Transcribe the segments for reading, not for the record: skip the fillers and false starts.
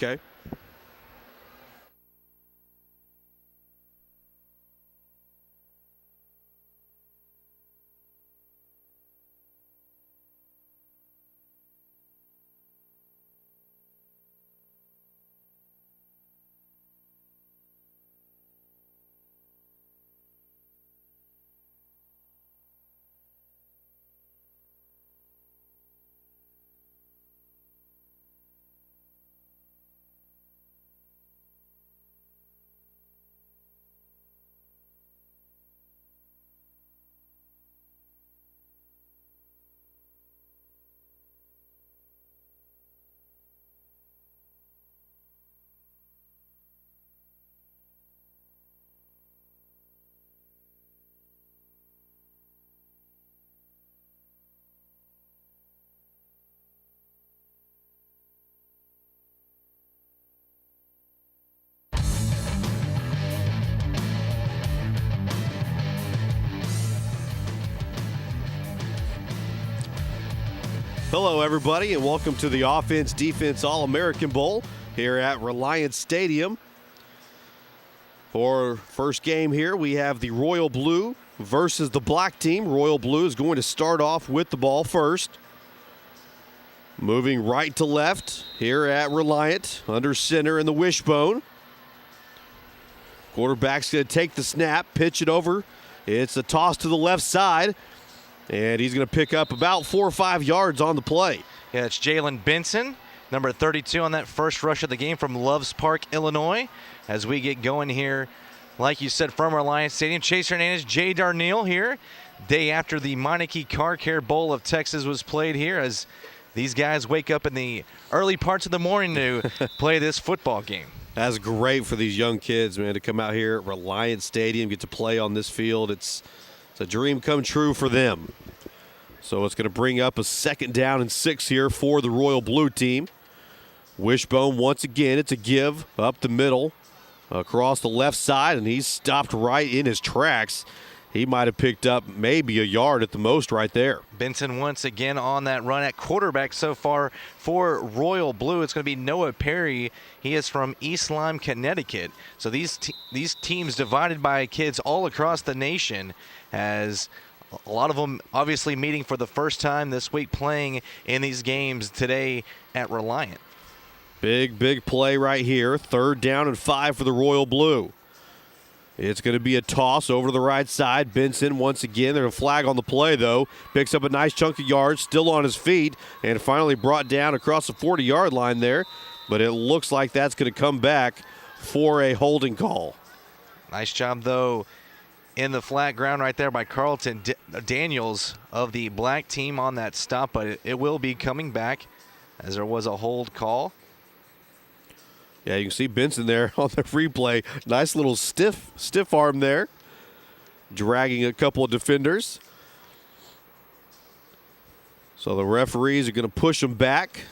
Okay. Hello, everybody, and welcome to the Offense Defense All-American Bowl here at Reliance Stadium. For first game here, we have the Royal Blue versus the Black team. Royal Blue is going to start off with the ball first. Moving right to left here at Reliant, under center in the wishbone. Quarterback's going to take the snap, pitch it over. It's a toss to the left side. And he's going to pick up about 4 or 5 yards on the play. Yeah, it's Jalen Benson, number 32 on that first rush of the game from Loves Park, Illinois. As we get going here, like you said, from Reliance Stadium, Chase Hernandez, Jay Darnell here. Day after the Meineke Car Care Bowl of Texas was played here, as these guys wake up in the early parts of the morning to play this football game. That's great for these young kids, man, to come out here at Reliance Stadium, get to play on this field. It's a dream come true for them. So it's going to bring up a 2nd down and 6 here for the Royal Blue team. Wishbone once again, it's a give up the middle across the left side, and he's stopped right in his tracks. He might have picked up maybe a yard at the most right there. Benson once again on that run at quarterback so far for Royal Blue. It's going to be Noah Perry. He is from East Lyme, Connecticut. So these teams divided by kids all across the nation, as a lot of them obviously meeting for the first time this week, playing in these games today at Reliant. Big play right here. 3rd down and 5 for the Royal Blue. It's going to be a toss over to the right side. Benson once again. There's a flag on the play, though. Picks up a nice chunk of yards, still on his feet, and finally brought down across the 40-yard line there. But it looks like that's going to come back for a holding call. Nice job, though, in the flat ground right there by Carlton Daniels of the Black team on that stop. But it will be coming back, as there was a hold call. Yeah, you can see Benson there on the replay. Nice little stiff arm there, dragging a couple of defenders. So the referees are going to push him back.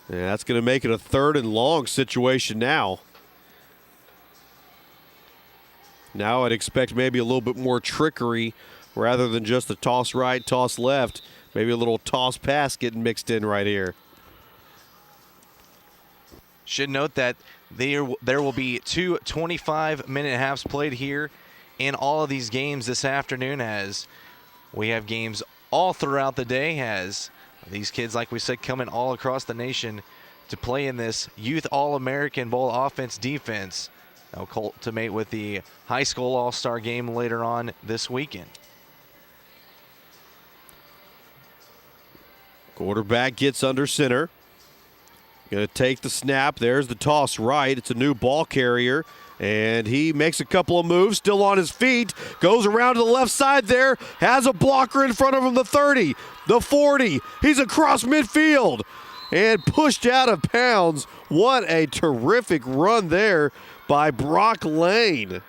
And that's going to make it a 3rd and long situation now. Now I'd expect maybe a little bit more trickery rather than just a toss right, toss left. Maybe a little toss pass getting mixed in right here. Should note that there will be 2 25-minute halves played here in all of these games this afternoon, as we have games all throughout the day, as these kids, like we said, coming all across the nation to play in this Youth All-American Bowl offense-defense. They'll culminate with the high school all-star game later on this weekend. Quarterback gets under center. Going to take the snap. There's the toss right. It's a new ball carrier, and he makes a couple of moves, still on his feet, goes around to the left side there, has a blocker in front of him, the 30, the 40. He's across midfield and pushed out of bounds. What a terrific run there by Brock Lane.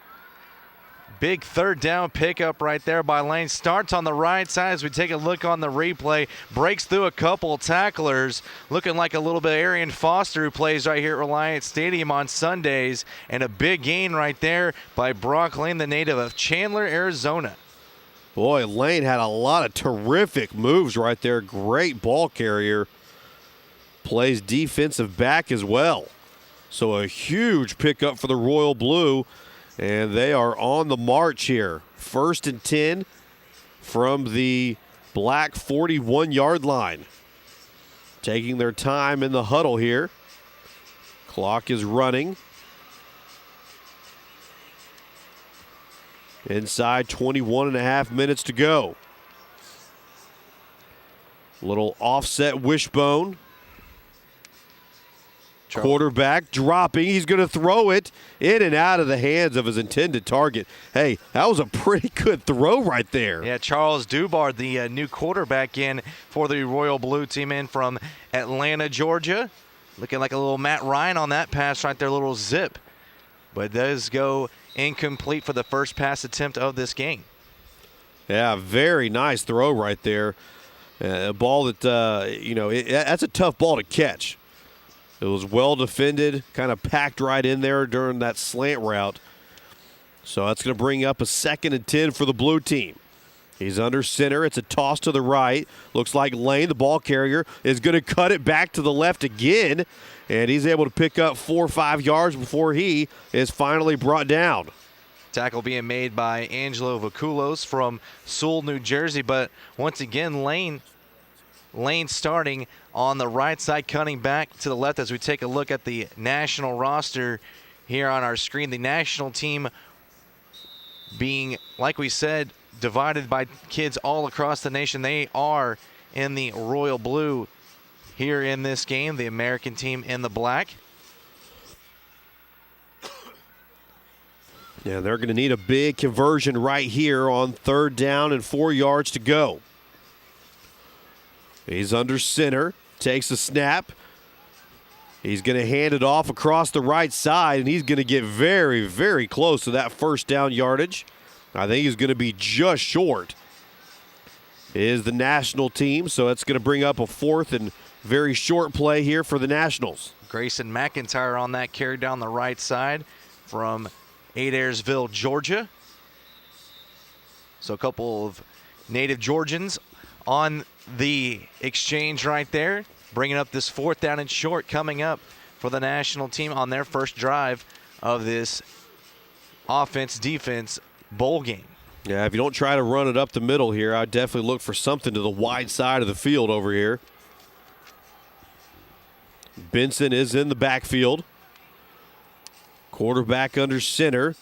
Big 3rd down pickup right there by Lane. Starts on the right side as we take a look on the replay. Breaks through a couple tacklers. Looking like a little bit of Arian Foster, who plays right here at Reliance Stadium on Sundays. And a big gain right there by Brock Lane, the native of Chandler, Arizona. Boy, Lane had a lot of terrific moves right there. Great ball carrier. plays defensive back as well. So a huge pickup for the Royal Blue, and they are on the march here. 1st and 10 from the Black 41-yard line. Taking their time in the huddle here. Clock is running. Inside 21 and a half minutes to go. Little offset wishbone. Quarterback dropping. He's going to throw it in and out of the hands of his intended target. Hey, that was a pretty good throw right there. Yeah, Charles Dubar, the new quarterback in for the Royal Blue team in from Atlanta, Georgia. Looking like a little Matt Ryan on that pass right there, little zip. But it does go incomplete for the first pass attempt of this game. Yeah, very nice throw right there. A ball that, that's a tough ball to catch. It was well defended, kind of packed right in there during that slant route. So that's going to bring up a 2nd and 10 for the blue team. He's under center. It's a toss to the right. Looks like Lane, the ball carrier, is going to cut it back to the left again. And he's able to pick up 4 or 5 yards before he is finally brought down. Tackle being made by Angelo Vaculos from Sewell, New Jersey. But once again, Lane starting on the right side, cutting back to the left as we take a look at the national roster here on our screen. The national team being, like we said, divided by kids all across the nation. They are in the royal blue here in this game, the American team in the black. Yeah, they're going to need a big conversion right here on 3rd down and 4 yards to go. He's under center, takes a snap. He's going to hand it off across the right side, and he's going to get very, very close to that 1st down yardage. I think he's going to be just short. It is the national team, so that's going to bring up a 4th and very short play here for the Nationals. Grayson McIntyre on that carry down the right side from Adairsville, Georgia. So a couple of native Georgians on the exchange right there, bringing up this 4th down and short coming up for the national team on their first drive of this offense-defense bowl game. Yeah, if you don't try to run it up the middle here, I'd definitely look for something to the wide side of the field over here. Benson is in the backfield. Quarterback under center.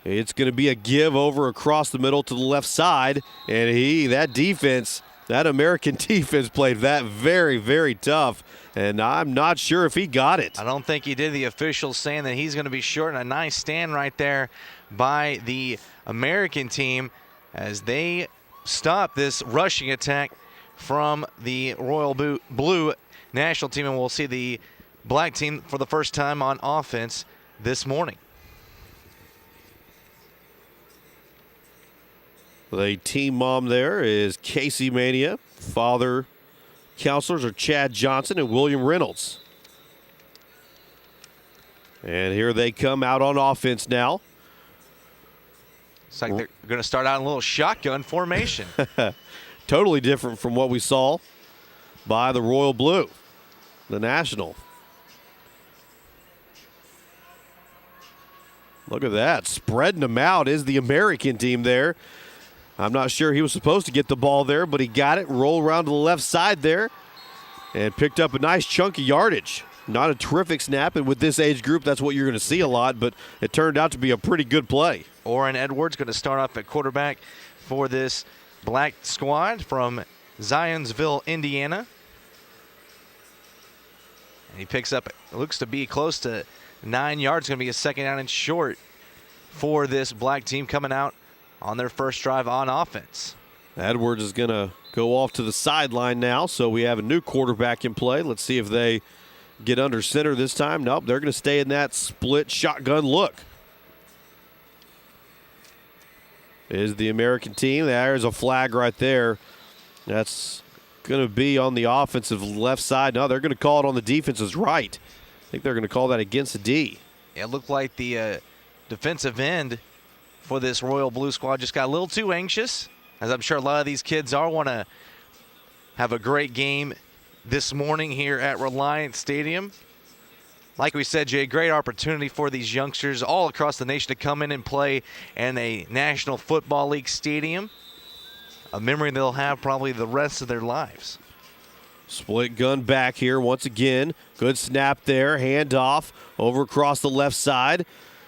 It's going to be a give over across the middle to the left side. And that American defense played that very, very tough. And I'm not sure if he got it. I don't think he did. The officials saying that he's going to be short. And a nice stand right there by the American team as they stop this rushing attack from the Royal Blue national team. And we'll see the black team for the first time on offense this morning. The team mom there is Casey Mania. Father counselors are Chad Johnson and William Reynolds. And here they come out on offense now. It's like they're going to start out in a little shotgun formation. Totally different from what we saw by the Royal Blue, the National. Look at that. Spreading them out is the American team there. I'm not sure he was supposed to get the ball there, but he got it, rolled around to the left side there, and picked up a nice chunk of yardage. Not a terrific snap, and with this age group, that's what you're going to see a lot, but it turned out to be a pretty good play. Orrin Edwards going to start off at quarterback for this black squad from Zionsville, Indiana. And he picks up, it looks to be close to 9 yards. Going to be a 2nd down and short for this black team coming out on their first drive on offense. Edwards is going to go off to the sideline now, so we have a new quarterback in play. Let's see if they get under center this time. Nope, they're going to stay in that split shotgun look. Is the American team. There's a flag right there. That's going to be on the offensive left side. No, they're going to call it on the defense's right. I think they're going to call that against the D. Yeah, it looked like the defensive end for this Royal Blue squad just got a little too anxious, as I'm sure a lot of these kids want to have a great game this morning here at Reliant Stadium. Like we said, Jay, great opportunity for these youngsters all across the nation to come in and play in a National Football League stadium. A memory they'll have probably the rest of their lives. Split gun back here once again. Good snap there. Handoff over across the left side.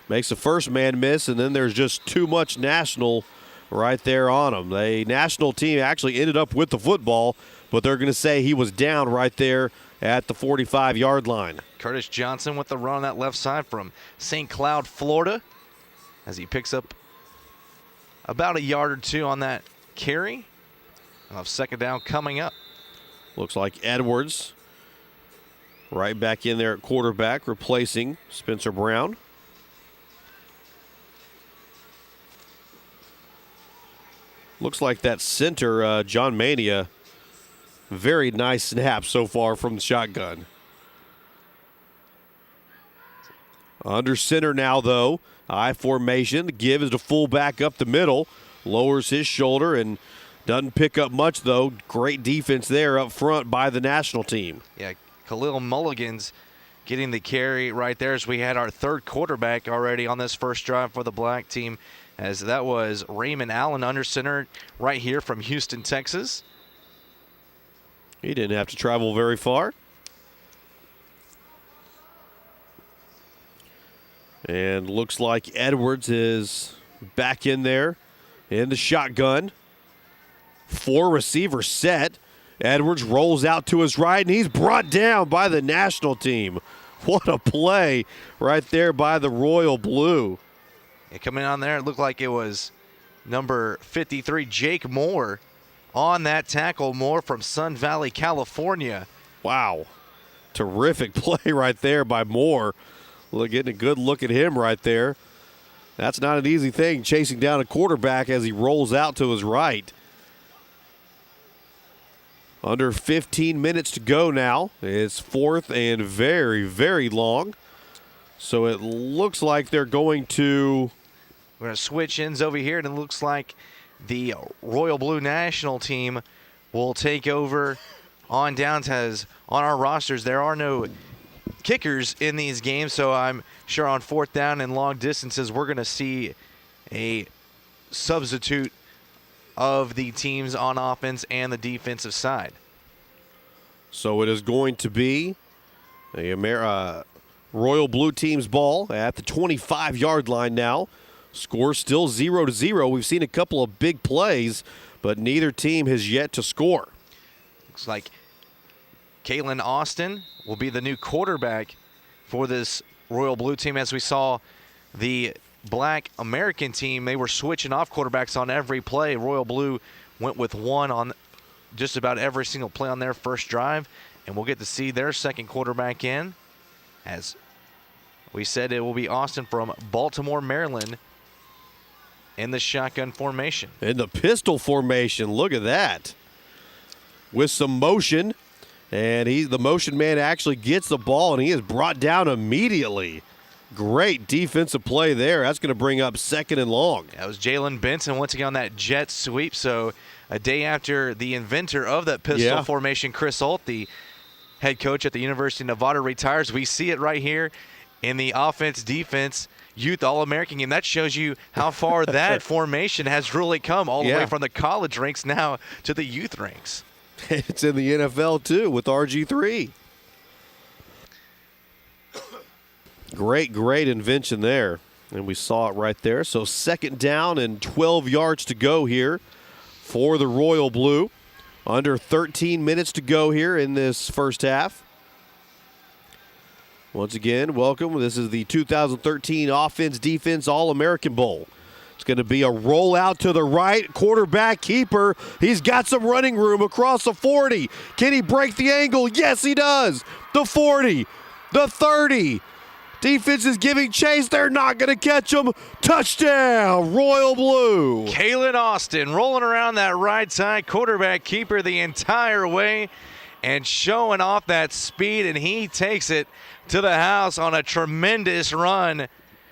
Makes the first man miss, and then there's just too much National right there on him. The National team actually ended up with the football, but they're going to say he was down right there at the 45-yard line. Curtis Johnson with the run on that left side from St. Cloud, Florida, as he picks up about a yard or two on that carry. Of second down coming up. Looks like Edwards right back in there at quarterback, replacing Spencer Brown. Looks like that center, John Mania, very nice snap so far from the shotgun. Under center now, though. I formation. The give is to fullback up the middle. Lowers his shoulder and doesn't pick up much, though. Great defense there up front by the National team. Yeah, Khalil Mulligan's getting the carry right there as we had our third quarterback already on this first drive for the black team, as that was Raymond Allen under center right here from Houston, Texas. He didn't have to travel very far. And looks like Edwards is back in there in the shotgun. 4 receivers set. Edwards rolls out to his right, and he's brought down by the National team. What a play right there by the Royal Blue. And coming on there, it looked like it was number 53, Jake Moore, on that tackle. Moore from Sun Valley, California. Wow. Terrific play right there by Moore. Getting a good look at him right there. That's not an easy thing, chasing down a quarterback as he rolls out to his right. Under 15 minutes to go now. It's fourth and very, very long. So it looks like they're going to... We're going to switch ends over here, and it looks like the Royal Blue National team will take over on downs. As on our rosters, there are no kickers in these games, so I'm sure on fourth down and long distances, we're going to see a substitute of the teams on offense and the defensive side. So it is going to be a Royal Blue team's ball at the 25-yard line now. Score still 0-0. We've seen a couple of big plays, but neither team has yet to score. Looks like Kalen Austin will be the new quarterback for this Royal Blue team. As we saw the Black American team, they were switching off quarterbacks on every play. Royal Blue went with one on just about every single play on their first drive, and we'll get to see their second quarterback in. As we said, it will be Austin from Baltimore, Maryland, in the shotgun formation. In the pistol formation, look at that. With some motion, and the motion man actually gets the ball, and he is brought down immediately. Great defensive play there. That's going to bring up second and long. That was Jalen Benson once again on that jet sweep. So a day after the inventor of that pistol formation, Chris Holt, the head coach at the University of Nevada, retires. We see it right here in the offense-defense youth All-American game. That shows you how far that formation has really come, all the way from the college ranks now to the youth ranks. It's in the NFL, too, with RG3. Great invention there. And we saw it right there. So second down and 12 yards to go here for the Royal Blue. Under 13 minutes to go here in this first half. Once again, welcome. This is the 2013 Offense-Defense All-American Bowl. It's going to be a rollout to the right. Quarterback keeper. He's got some running room across the 40. Can he break the angle? Yes, he does. The 40. The 30. Defense is giving chase. They're not going to catch him. Touchdown, Royal Blue. Kalen Austin rolling around that right side. Quarterback keeper the entire way and showing off that speed, and he takes it to the house on a tremendous run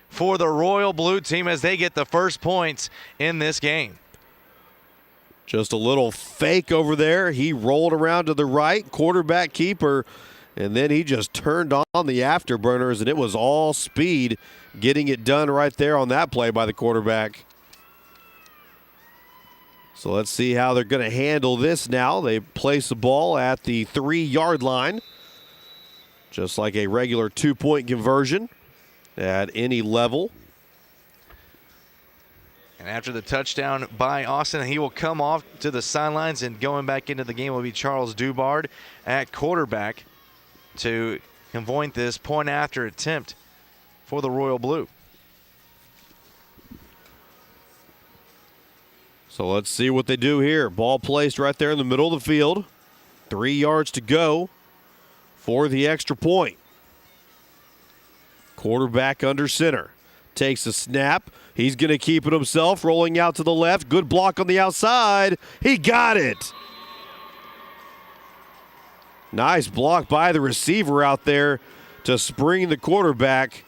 for the Royal Blue team as they get the first points in this game. Just a little fake over there. He rolled around to the right, quarterback keeper, and then he just turned on the afterburners, and it was all speed getting it done right there on that play by the quarterback. So let's see how they're going to handle this now. They place the ball at the 3-yard line, just like a regular 2-point conversion at any level. And after the touchdown by Austin, he will come off to the sidelines, and going back into the game will be Charles Dubard at quarterback to avoid this point after attempt for the Royal Blue. So let's see what they do here. Ball placed right there in the middle of the field. 3 yards to go for the extra point. Quarterback under center. Takes a snap. He's going to keep it himself, rolling out to the left. Good block on the outside. He got it. Nice block by the receiver out there to spring the quarterback.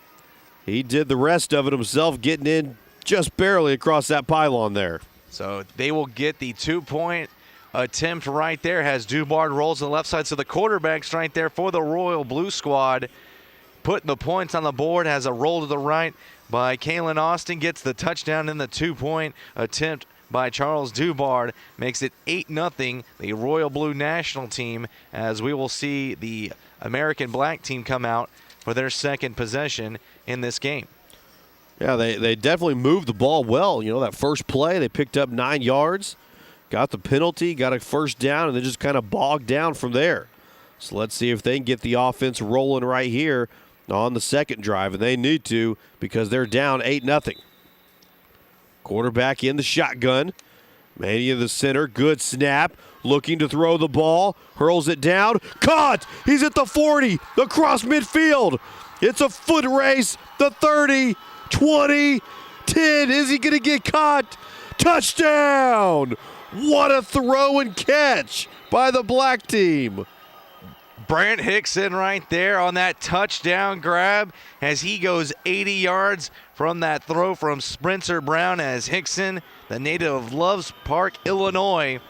He did the rest of it himself, getting in just barely across that pylon there. So they will get the 2-point attempt right there as Dubard rolls to the left side. So the quarterback's right there for the Royal Blue squad, putting the points on the board. Has a roll to the right by Kalen Austin, gets the touchdown in the 2-point attempt by Charles Dubard, makes it 8-0, the Royal Blue national team, as we will see the American black team come out for their second possession in this game. Yeah, they definitely moved the ball well. You know, that first play, they picked up 9 yards, got the penalty, got a first down, and then just kind of bogged down from there. So let's see if they can get the offense rolling right here on the second drive, and they need to because they're down 8-0. Quarterback in the shotgun. Manny in the center. Good snap. Looking to throw the ball. Hurls it down. Caught! He's at the 40. Across midfield. It's a foot race. The 30. 20. 10. Is he going to get caught? Touchdown! What a throw and catch by the black team. Brant Hickson right there on that touchdown grab as he goes 80 yards from that throw from Spencer Brown, as Hickson, the native of Loves Park, Illinois,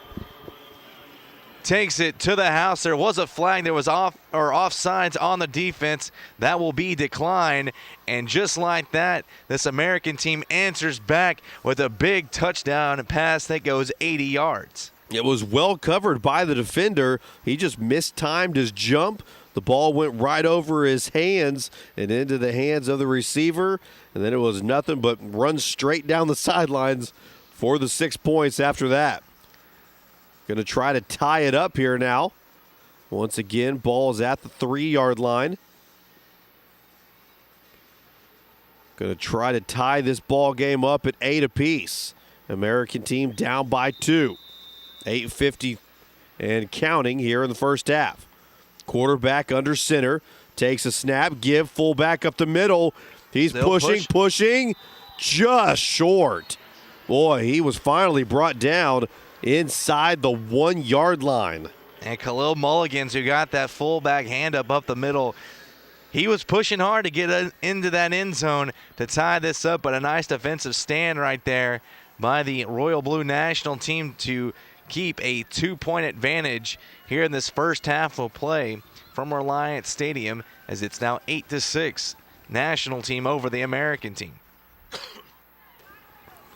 takes it to the house. There was a flag. There was offsides on the defense. That will be declined. And just like that, this American team answers back with a big touchdown pass that goes 80 yards. It was well covered by the defender. He just mistimed his jump. The ball went right over his hands and into the hands of the receiver. And then it was nothing but run straight down the sidelines for the 6 points after that. Going to try to tie it up here now. Once again, ball is at the 3-yard line. Going to try to tie this ball game up at 8 apiece. American team down by 2. 8:50 and counting here in the first half. Quarterback under center. Takes a snap. Give fullback up the middle. He's pushing. Just short. Boy, he was finally brought down inside the 1-yard line. And Khalil Mulligans, who got that fullback hand up the middle, he was pushing hard to get into that end zone to tie this up, but a nice defensive stand right there by the Royal Blue national team to keep a 2-point advantage here in this first half of play from Reliant Stadium, as it's now 8-6 national team over the American team.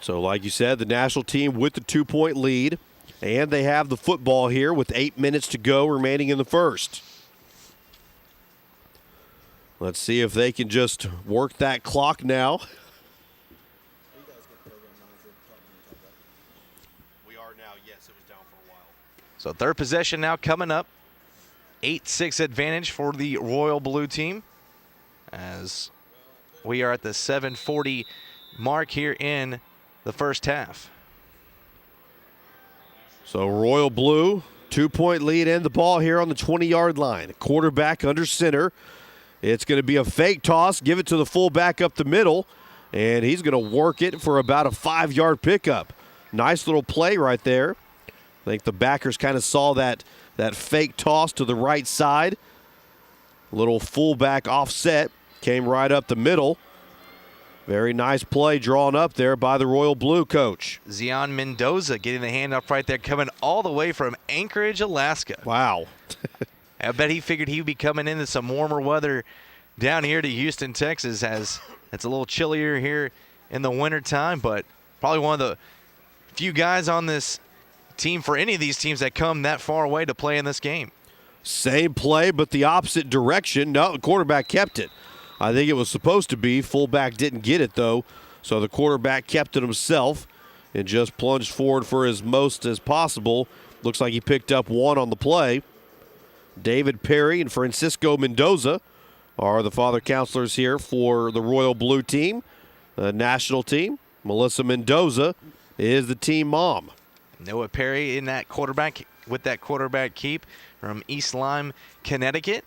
So like you said, the national team with the 2-point lead, and they have the football here with 8 minutes to go remaining in the first. Let's see if they can just work that clock now. So third possession now coming up. 8-6 advantage for the Royal Blue team, as we are at the 7:40 mark here in the first half. So Royal Blue, 2-point lead and the ball here on the 20-yard line. Quarterback under center. It's going to be a fake toss. Give it to the fullback up the middle, and he's going to work it for about a 5-yard pickup. Nice little play right there. I think the backers kind of saw that fake toss to the right side. Little fullback offset. Came right up the middle. Very nice play drawn up there by the Royal Blue coach. Zion Mendoza getting the hand up right there, coming all the way from Anchorage, Alaska. Wow. I bet he figured he'd be coming into some warmer weather down here to Houston, Texas, as it's a little chillier here in the wintertime, but probably one of the few guys on this team for any of these teams that come that far away to play in this game. Same play, but the opposite direction. No, the quarterback kept it. I think it was supposed to be. Fullback didn't get it, though, so the quarterback kept it himself and just plunged forward for as most as possible. Looks like he picked up one on the play. David Perry and Francisco Mendoza are the father counselors here for the Royal Blue team, the national team. Melissa Mendoza is the team mom. Noah Perry in that quarterback with that quarterback keep from East Lyme, Connecticut,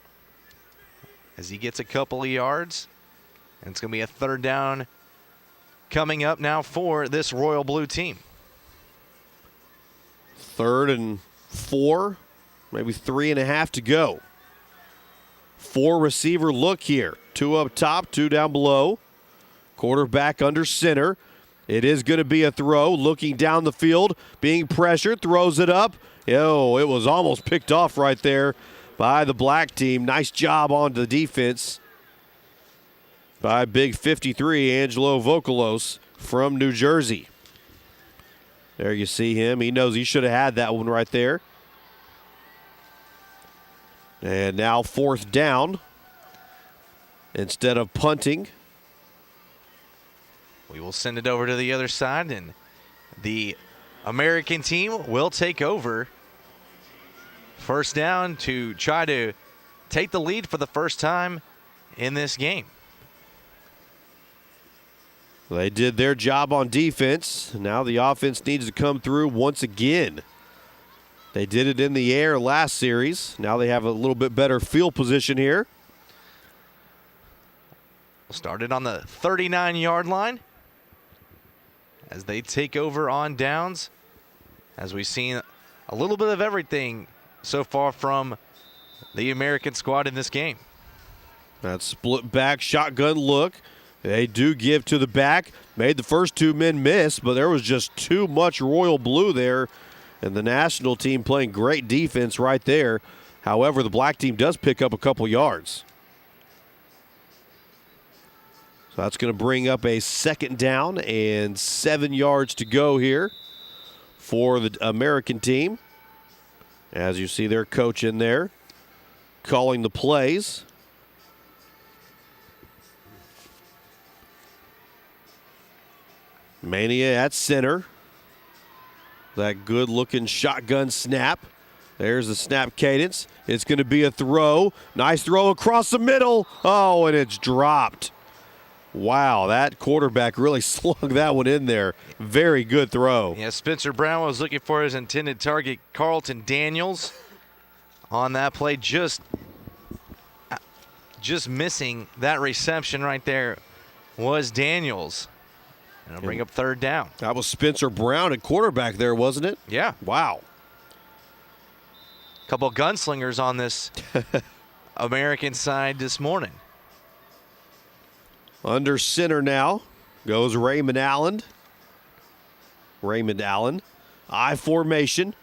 as he gets a couple of yards. And it's going to be a third down coming up now for this Royal Blue team. 3rd and 4, maybe 3.5 to go. 4 receiver look here. 2 up top, 2 down below. Quarterback under center. It is going to be a throw. Looking down the field, being pressured, throws it up. It was almost picked off right there by the black team. Nice job on the defense by big 53, Angelo Vokalos from New Jersey. There you see him. He knows he should have had that one right there. And now 4th down. Instead of punting, we will send it over to the other side, and the American team will take over. First down to try to take the lead for the first time in this game. They did their job on defense. Now the offense needs to come through once again. They did it in the air last series. Now they have a little bit better field position here. Started on the 39-yard line as they take over on downs. As we've seen a little bit of everything so far from the American squad in this game. That split back shotgun look. They do give to the back. Made the first 2 men miss, but there was just too much Royal Blue there. And the national team playing great defense right there. However, the black team does pick up a couple yards. So that's going to bring up a 2nd down and 7 yards to go here for the American team. As you see their coach in there calling the plays. Mania at center. That good-looking shotgun snap. There's the snap cadence. It's going to be a throw. Nice throw across the middle. Oh, and it's dropped. Wow, that quarterback really slung that one in there. Very good throw. Yeah, Spencer Brown was looking for his intended target, Carlton Daniels, on that play. Just missing that reception right there was Daniels. And it'll bring up 3rd down. That was Spencer Brown at quarterback there, wasn't it? Yeah. Wow. Couple gunslingers on this American side this morning. Under center now goes Raymond Allen. I formation.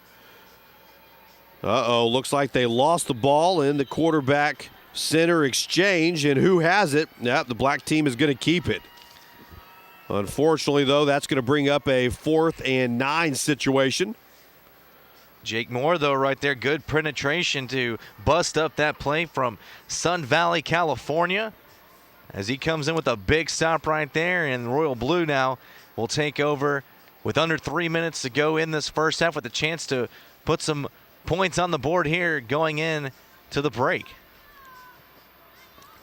Looks like they lost the ball in the quarterback center exchange. And who has it? The black team is going to keep it. Unfortunately, though, that's going to bring up a 4th and 9 situation. Jake Moore, though, right there. Good penetration to bust up that play from Sun Valley, California. As he comes in with a big stop right there, and Royal Blue now will take over with under 3 minutes to go in this first half, with a chance to put some points on the board here going in to the break.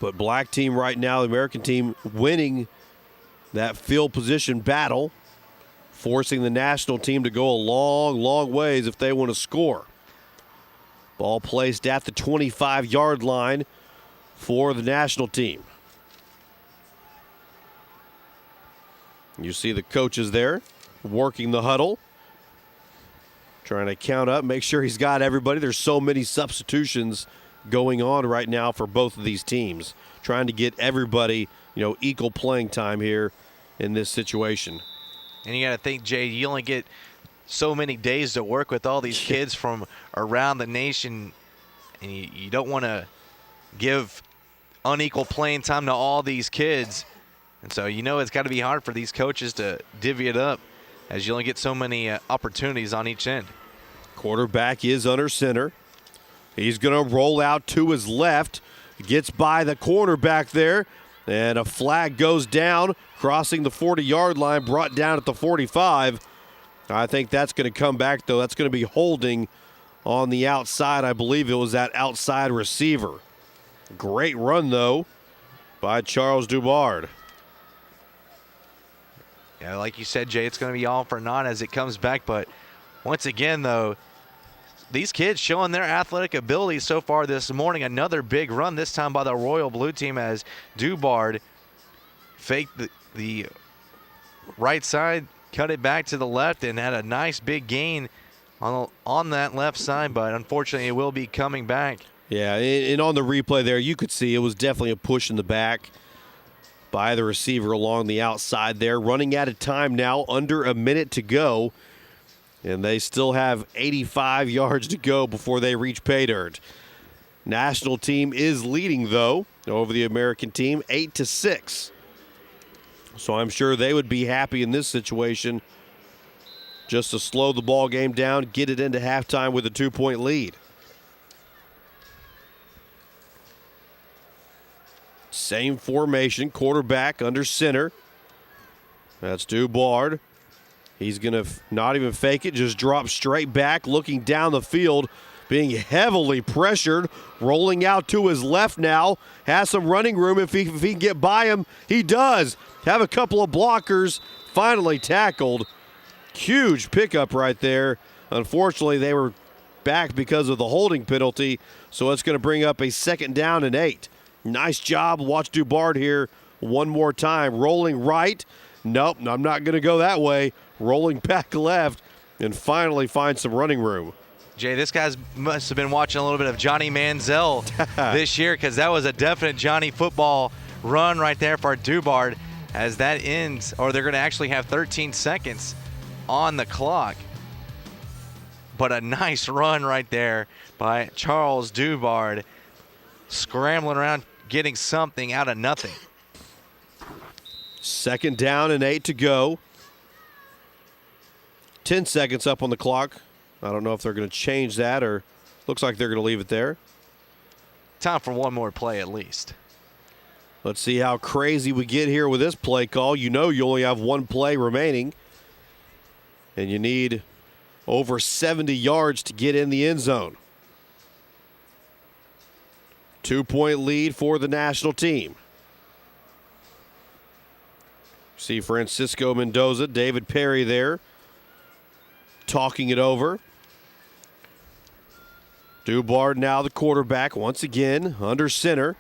But black team right now, the American team, winning that field position battle, forcing the national team to go a long, long ways if they want to score. Ball placed at the 25-yard line for the national team. You see the coaches there working the huddle, trying to count up, make sure he's got everybody. There's so many substitutions going on right now for both of these teams, trying to get everybody, equal playing time here in this situation. And you got to think, Jay, you only get so many days to work with all these kids from around the nation, and you don't want to give unequal playing time to all these kids. And so it's got to be hard for these coaches to divvy it up, as you only get so many opportunities on each end. Quarterback is under center. He's going to roll out to his left. Gets by the cornerback there, and a flag goes down, crossing the 40-yard line, brought down at the 45. I think that's going to come back, though. That's going to be holding on the outside. I believe it was that outside receiver. Great run, though, by Charles Dubard. Yeah, like you said, Jay, it's going to be all for naught as it comes back. But once again, though, these kids showing their athletic abilities so far this morning. Another big run, this time by the Royal Blue Team, as Dubard faked the right side, cut it back to the left, and had a nice big gain on that left side. But unfortunately, it will be coming back. Yeah, and on the replay there, you could see it was definitely a push in the back by the receiver along the outside there. Running out of time now, under a minute to go. And they still have 85 yards to go before they reach pay dirt. National team is leading, though, over the American team, 8-6. So I'm sure they would be happy in this situation just to slow the ball game down, get it into halftime with a 2-point lead. Same formation, quarterback under center. That's Dubard. He's going to not even fake it, just drop straight back, looking down the field, being heavily pressured, rolling out to his left now, has some running room. If he can get by him, he does. Have a couple of blockers, finally tackled. Huge pickup right there. Unfortunately, they were back because of the holding penalty, so it's going to bring up a 2nd down and 8. Nice job. Watch Dubard here one more time. Rolling right. Nope, I'm not going to go that way. Rolling back left and finally find some running room. Jay, this guy must have been watching a little bit of Johnny Manziel this year, because that was a definite Johnny football run right there for Dubard, as that ends, or they're going to actually have 13 seconds on the clock. But a nice run right there by Charles Dubard, scrambling around, getting something out of nothing. 2nd down and 8 to go. 10 seconds up on the clock. I don't know if they're going to change that, or looks like they're going to leave it there. Time for one more play at least. Let's see how crazy we get here with this play call. You only have one play remaining, and you need over 70 yards to get in the end zone. 2-point lead for the national team. See Francisco Mendoza, David Perry there, talking it over. Dubard now the quarterback once again, under center.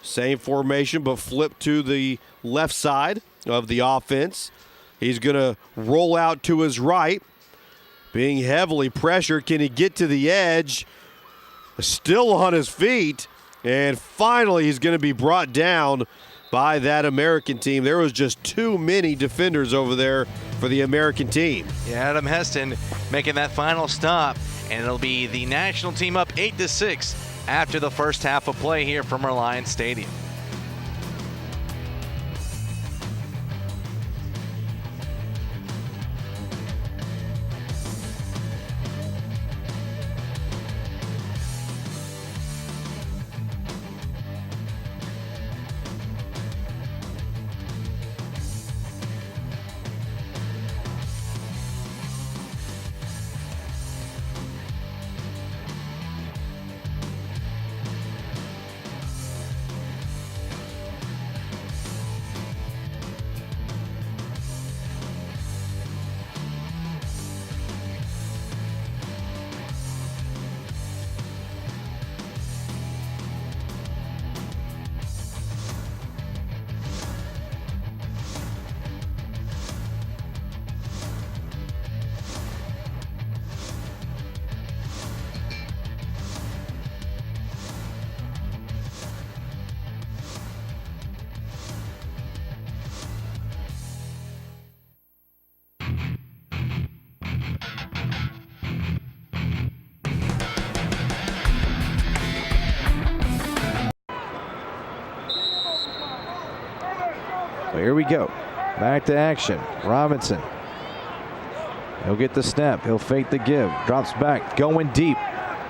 Same formation, but flipped to the left side of the offense. He's going to roll out to his right, being heavily pressured. Can he get to the edge? Still on his feet, and finally he's going to be brought down by that American team. There was just too many defenders over there for the American team. Yeah, Adam Heston making that final stop, and it'll be the national team up 8-6 after the first half of play here from Reliance Stadium. here we go. Back to action. Robinson. He'll get the snap. He'll fake the give. Drops back. Going deep.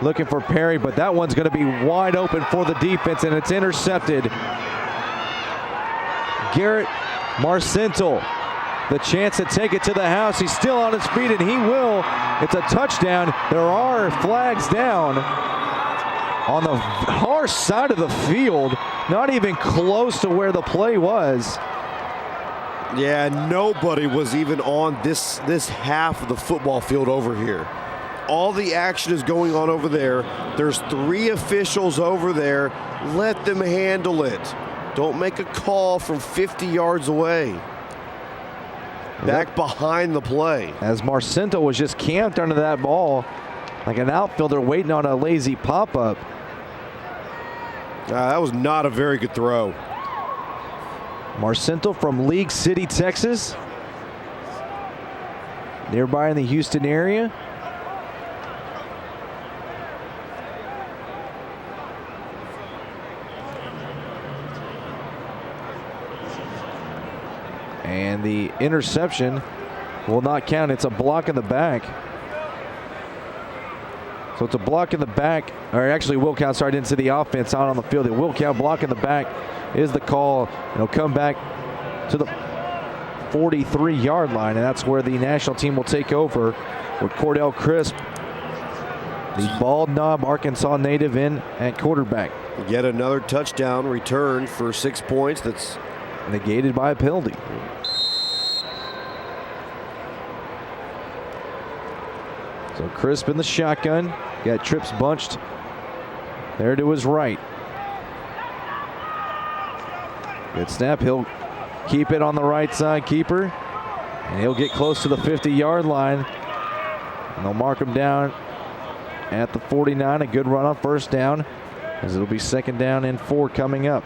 Looking for Perry, but that one's going to be wide open for the defense, and it's intercepted. Garrett Marcintel. The chance to take it to the house. He's still on his feet, and he will. It's a touchdown. There are flags down on the far side of the field. Not even close to where the play was. Yeah, nobody was even on this half of the football field over here. All the action is going on over there. There's 3 officials over there. Let them handle it. Don't make a call from 50 yards away. Back behind the play. As Marcinto was just camped under that ball like an outfielder waiting on a lazy pop-up. That was not a very good throw. Marcinto from League City, Texas. Nearby in the Houston area. And the interception will not count. It's a block in the back. So it's a block in the back, or actually will count. Sorry, I didn't see the offense out on the field. It will count. Block in the back is the call. It'll come back to the 43-yard line, and that's where the national team will take over with Cordell Crisp, the Bald Knob Arkansas native, in at quarterback. Yet another touchdown return for 6 points. That's negated by a penalty. So Crisp in the shotgun. Got trips bunched there to his right. Good snap. He'll keep it on the right side, keeper. And he'll get close to the 50-yard line. And they'll mark him down at the 49. A good run on first down, as it'll be 2nd down and 4 coming up.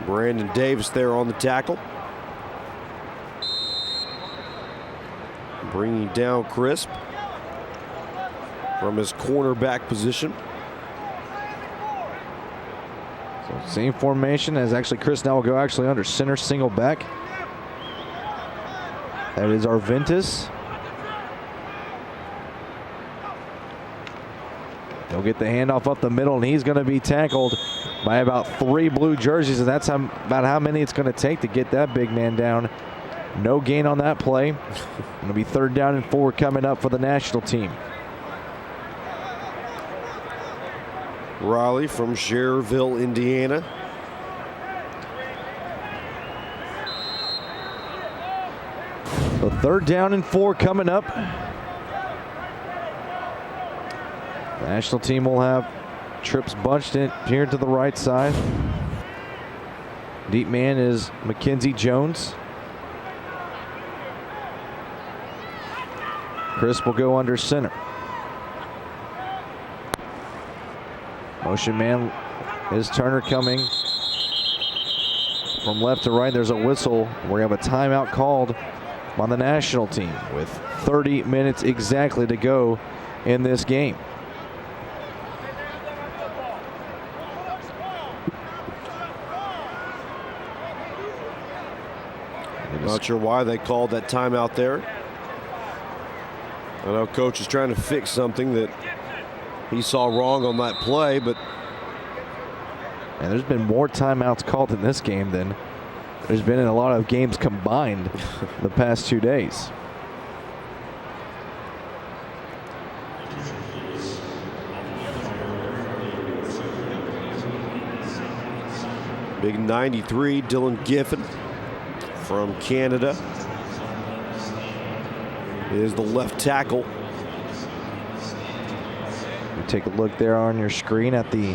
Brandon Davis there on the tackle. Bringing down Crisp from his cornerback position. So same formation as actually Chris now will go actually under center, single back. That is Arventus. He'll get the handoff up the middle, and he's going to be tackled by about 3 blue jerseys, and that's about how many it's going to take to get that big man down. No gain on that play. It'll be 3rd down and 4 coming up for the national team. Riley from Schererville, Indiana. So 3rd down and 4 coming up. The national team will have trips bunched in here to the right side. Deep man is Mackenzie Jones. Crisp will go under center. Motion man is Turner coming from left to right. There's a whistle. We have a timeout called on the national team with 30 minutes exactly to go in this game. Not sure why they called that timeout there. I know coach is trying to fix something that he saw wrong on that play, but and there's been more timeouts called in this game than there's been in a lot of games combined the past 2 days. big 93, Dylan Giffen from Canada is the left tackle. You take a look there on your screen at the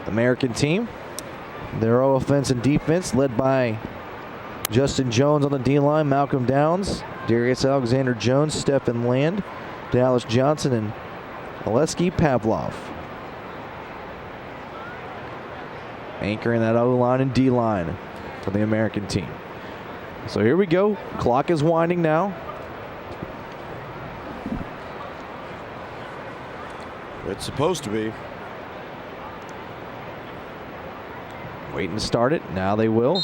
American team. Their offense and defense led by Justin Jones on the D-line, Malcolm Downs, Darius Alexander-Jones, Stephen Land, Dallas Johnson, and Oleski Pavlov. Anchoring that O-line and D-line for the American team. So here we go. Clock is winding now. It's supposed to be. Waiting to start it. Now they will.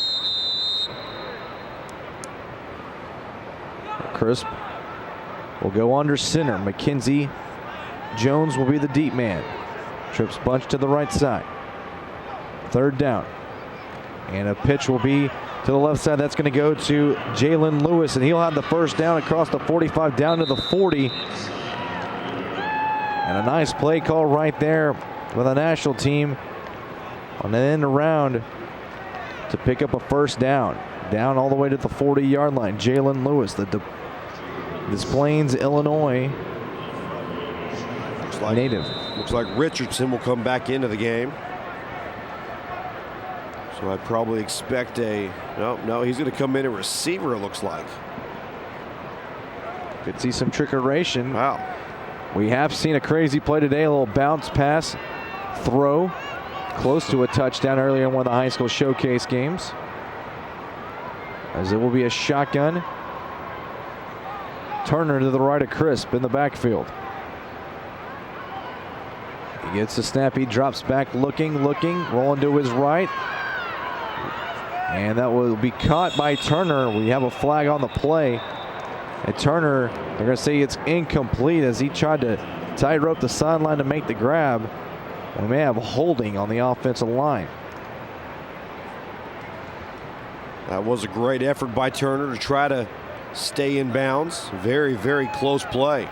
Crisp will go under center. McKenzie Jones will be the deep man. Trips bunch to the right side. 3rd down. And a pitch will be to the left side. That's going to go to Jalen Lewis, and he'll have the 1st down across the 45 down to the 40. And a nice play call right there with the national team on an end around to pick up a 1st down. Down all the way to the 40-yard line. Jalen Lewis, the Des Plaines, Illinois native. Looks like Richardson will come back into the game. So I'd probably expect no, he's going to come in a receiver, it looks like. Could see some trickeration. Wow. We have seen a crazy play today, a little bounce pass throw, close to a touchdown earlier in one of the high school showcase games. As it will be a shotgun. Turner to the right of Crisp in the backfield. He gets the snap, he drops back looking, rolling to his right. And that will be caught by Turner. We have a flag on the play. And Turner, they're going to say it's incomplete as he tried to tightrope the sideline to make the grab. We may have holding on the offensive line. That was a great effort by Turner to try to stay in bounds. Very, very close play.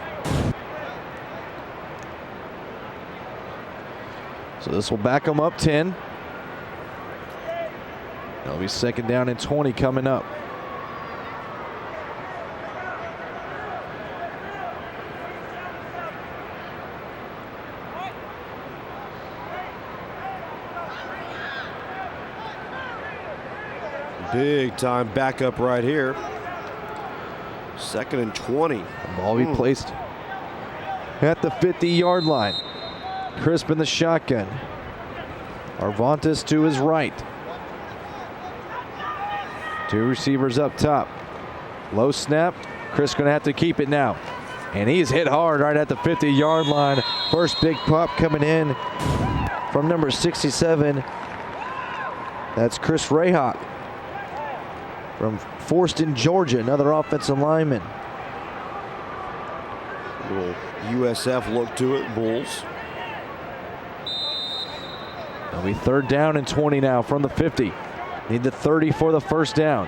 So this will back them up 10. It'll be 2nd down and 20 coming up. Big time backup right here. 2nd and 20. The ball will be placed at the 50-yard line. Crisp in the shotgun. Arvantes to his right. 2 receivers up top. Low snap. Crisp going to have to keep it now. And he's hit hard right at the 50-yard line. First big pop coming in from number 67. That's Chris Rayhawk from Forston, Georgia, another offensive lineman. Little USF look to it, Bulls. It'll be 3rd down and 20 now from the 50. Need the 30 for the 1st down.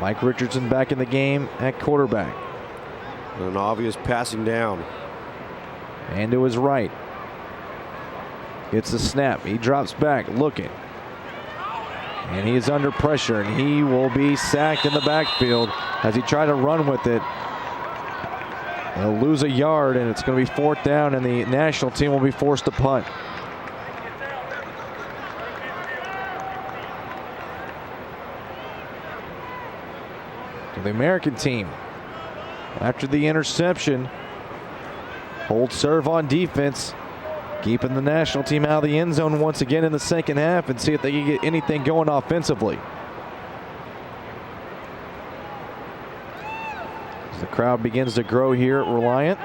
Mike Richardson back in the game at quarterback. An obvious passing down. And to his right. Gets the snap. He drops back looking. And he is under pressure, and he will be sacked in the backfield as he tried to run with it. He'll lose a yard, and it's going to be 4th down, and the national team will be forced to punt. So the American team, after the interception, hold serve on defense, keeping the national team out of the end zone once again in the 2nd half and see if they can get anything going offensively. As the crowd begins to grow here at Reliant.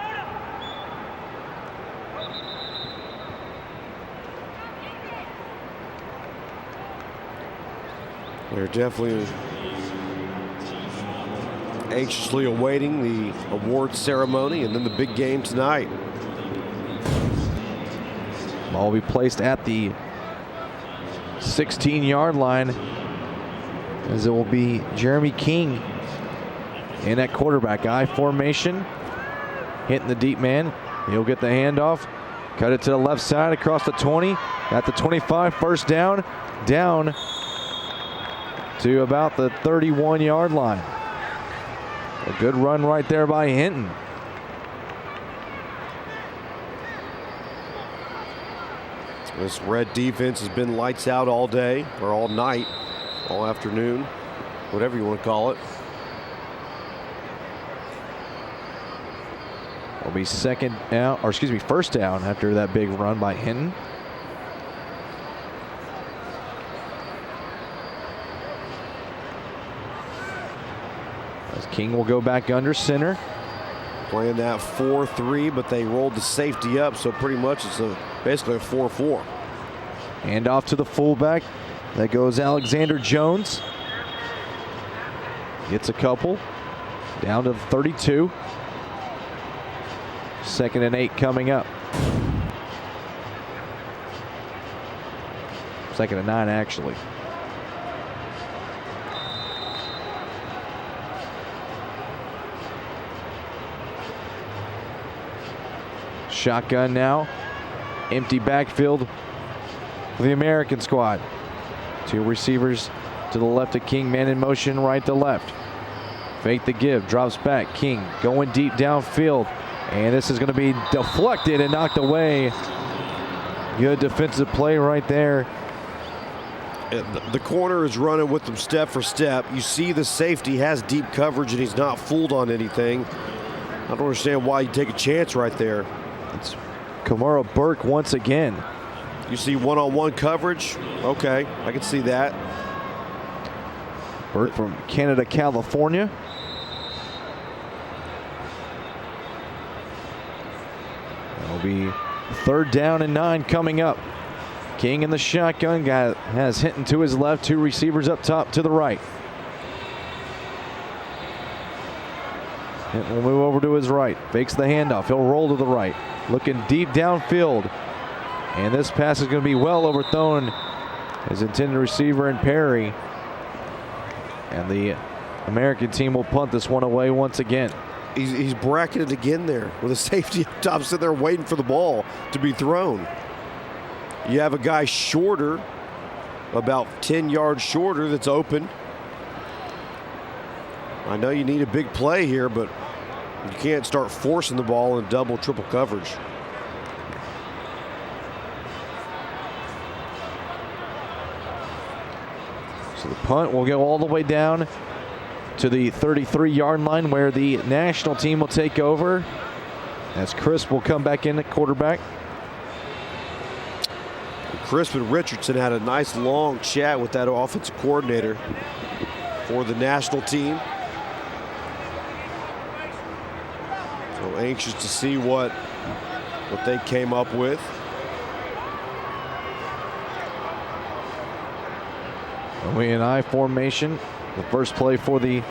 They're definitely anxiously awaiting the award ceremony and then the big game tonight. Ball will be placed at the 16-yard line as it will be Jeremy King in at quarterback. I formation, hitting the deep man. He'll get the handoff, cut it to the left side across the 20, at the 25, 1st down, down to about the 31-yard line. A good run right there by Hinton. This red defense has been lights out all day, or all night, all afternoon, whatever you want to call it. Will be 1st down after that big run by Hinton. As King will go back under center. Playing that 4-3, but they rolled the safety up, so pretty much it's basically a 4-4. And off to the fullback. That goes Alexander Jones. Gets a couple. Down to 32. 2nd and 8 coming up. 2nd and 9 actually. Shotgun now. Empty backfield for the American squad. 2 receivers to the left of King. Man in motion, right to left. Fake the give. Drops back. King going deep downfield. And this is going to be deflected and knocked away. Good defensive play right there. The corner is running with them step for step. You see the safety has deep coverage and he's not fooled on anything. I don't understand why you take a chance right there. It's Kamara Burke once again. You see one-on-one coverage. Okay, I can see that. Burke from Canada, California. That'll be 3rd down and 9 coming up. King in the shotgun. Guy has Hinton to his left. 2 receivers up top to the right. Hinton will move over to his right. Fakes the handoff. He'll roll to the right. Looking deep downfield. And this pass is going to be well overthrown. His intended receiver in Perry. And the American team will punt this one away once again. He's bracketed again there with a safety up top sitting there waiting for the ball to be thrown. You have a guy shorter, about 10 yards shorter, that's open. I know you need a big play here, but you can't start forcing the ball in double, triple coverage. So the punt will go all the way down to the 33-yard line where the national team will take over as Crisp will come back in at quarterback. Crisp and Richardson had a nice long chat with that offensive coordinator for the national team. So anxious to see what they came up with. We in I formation. The first play for the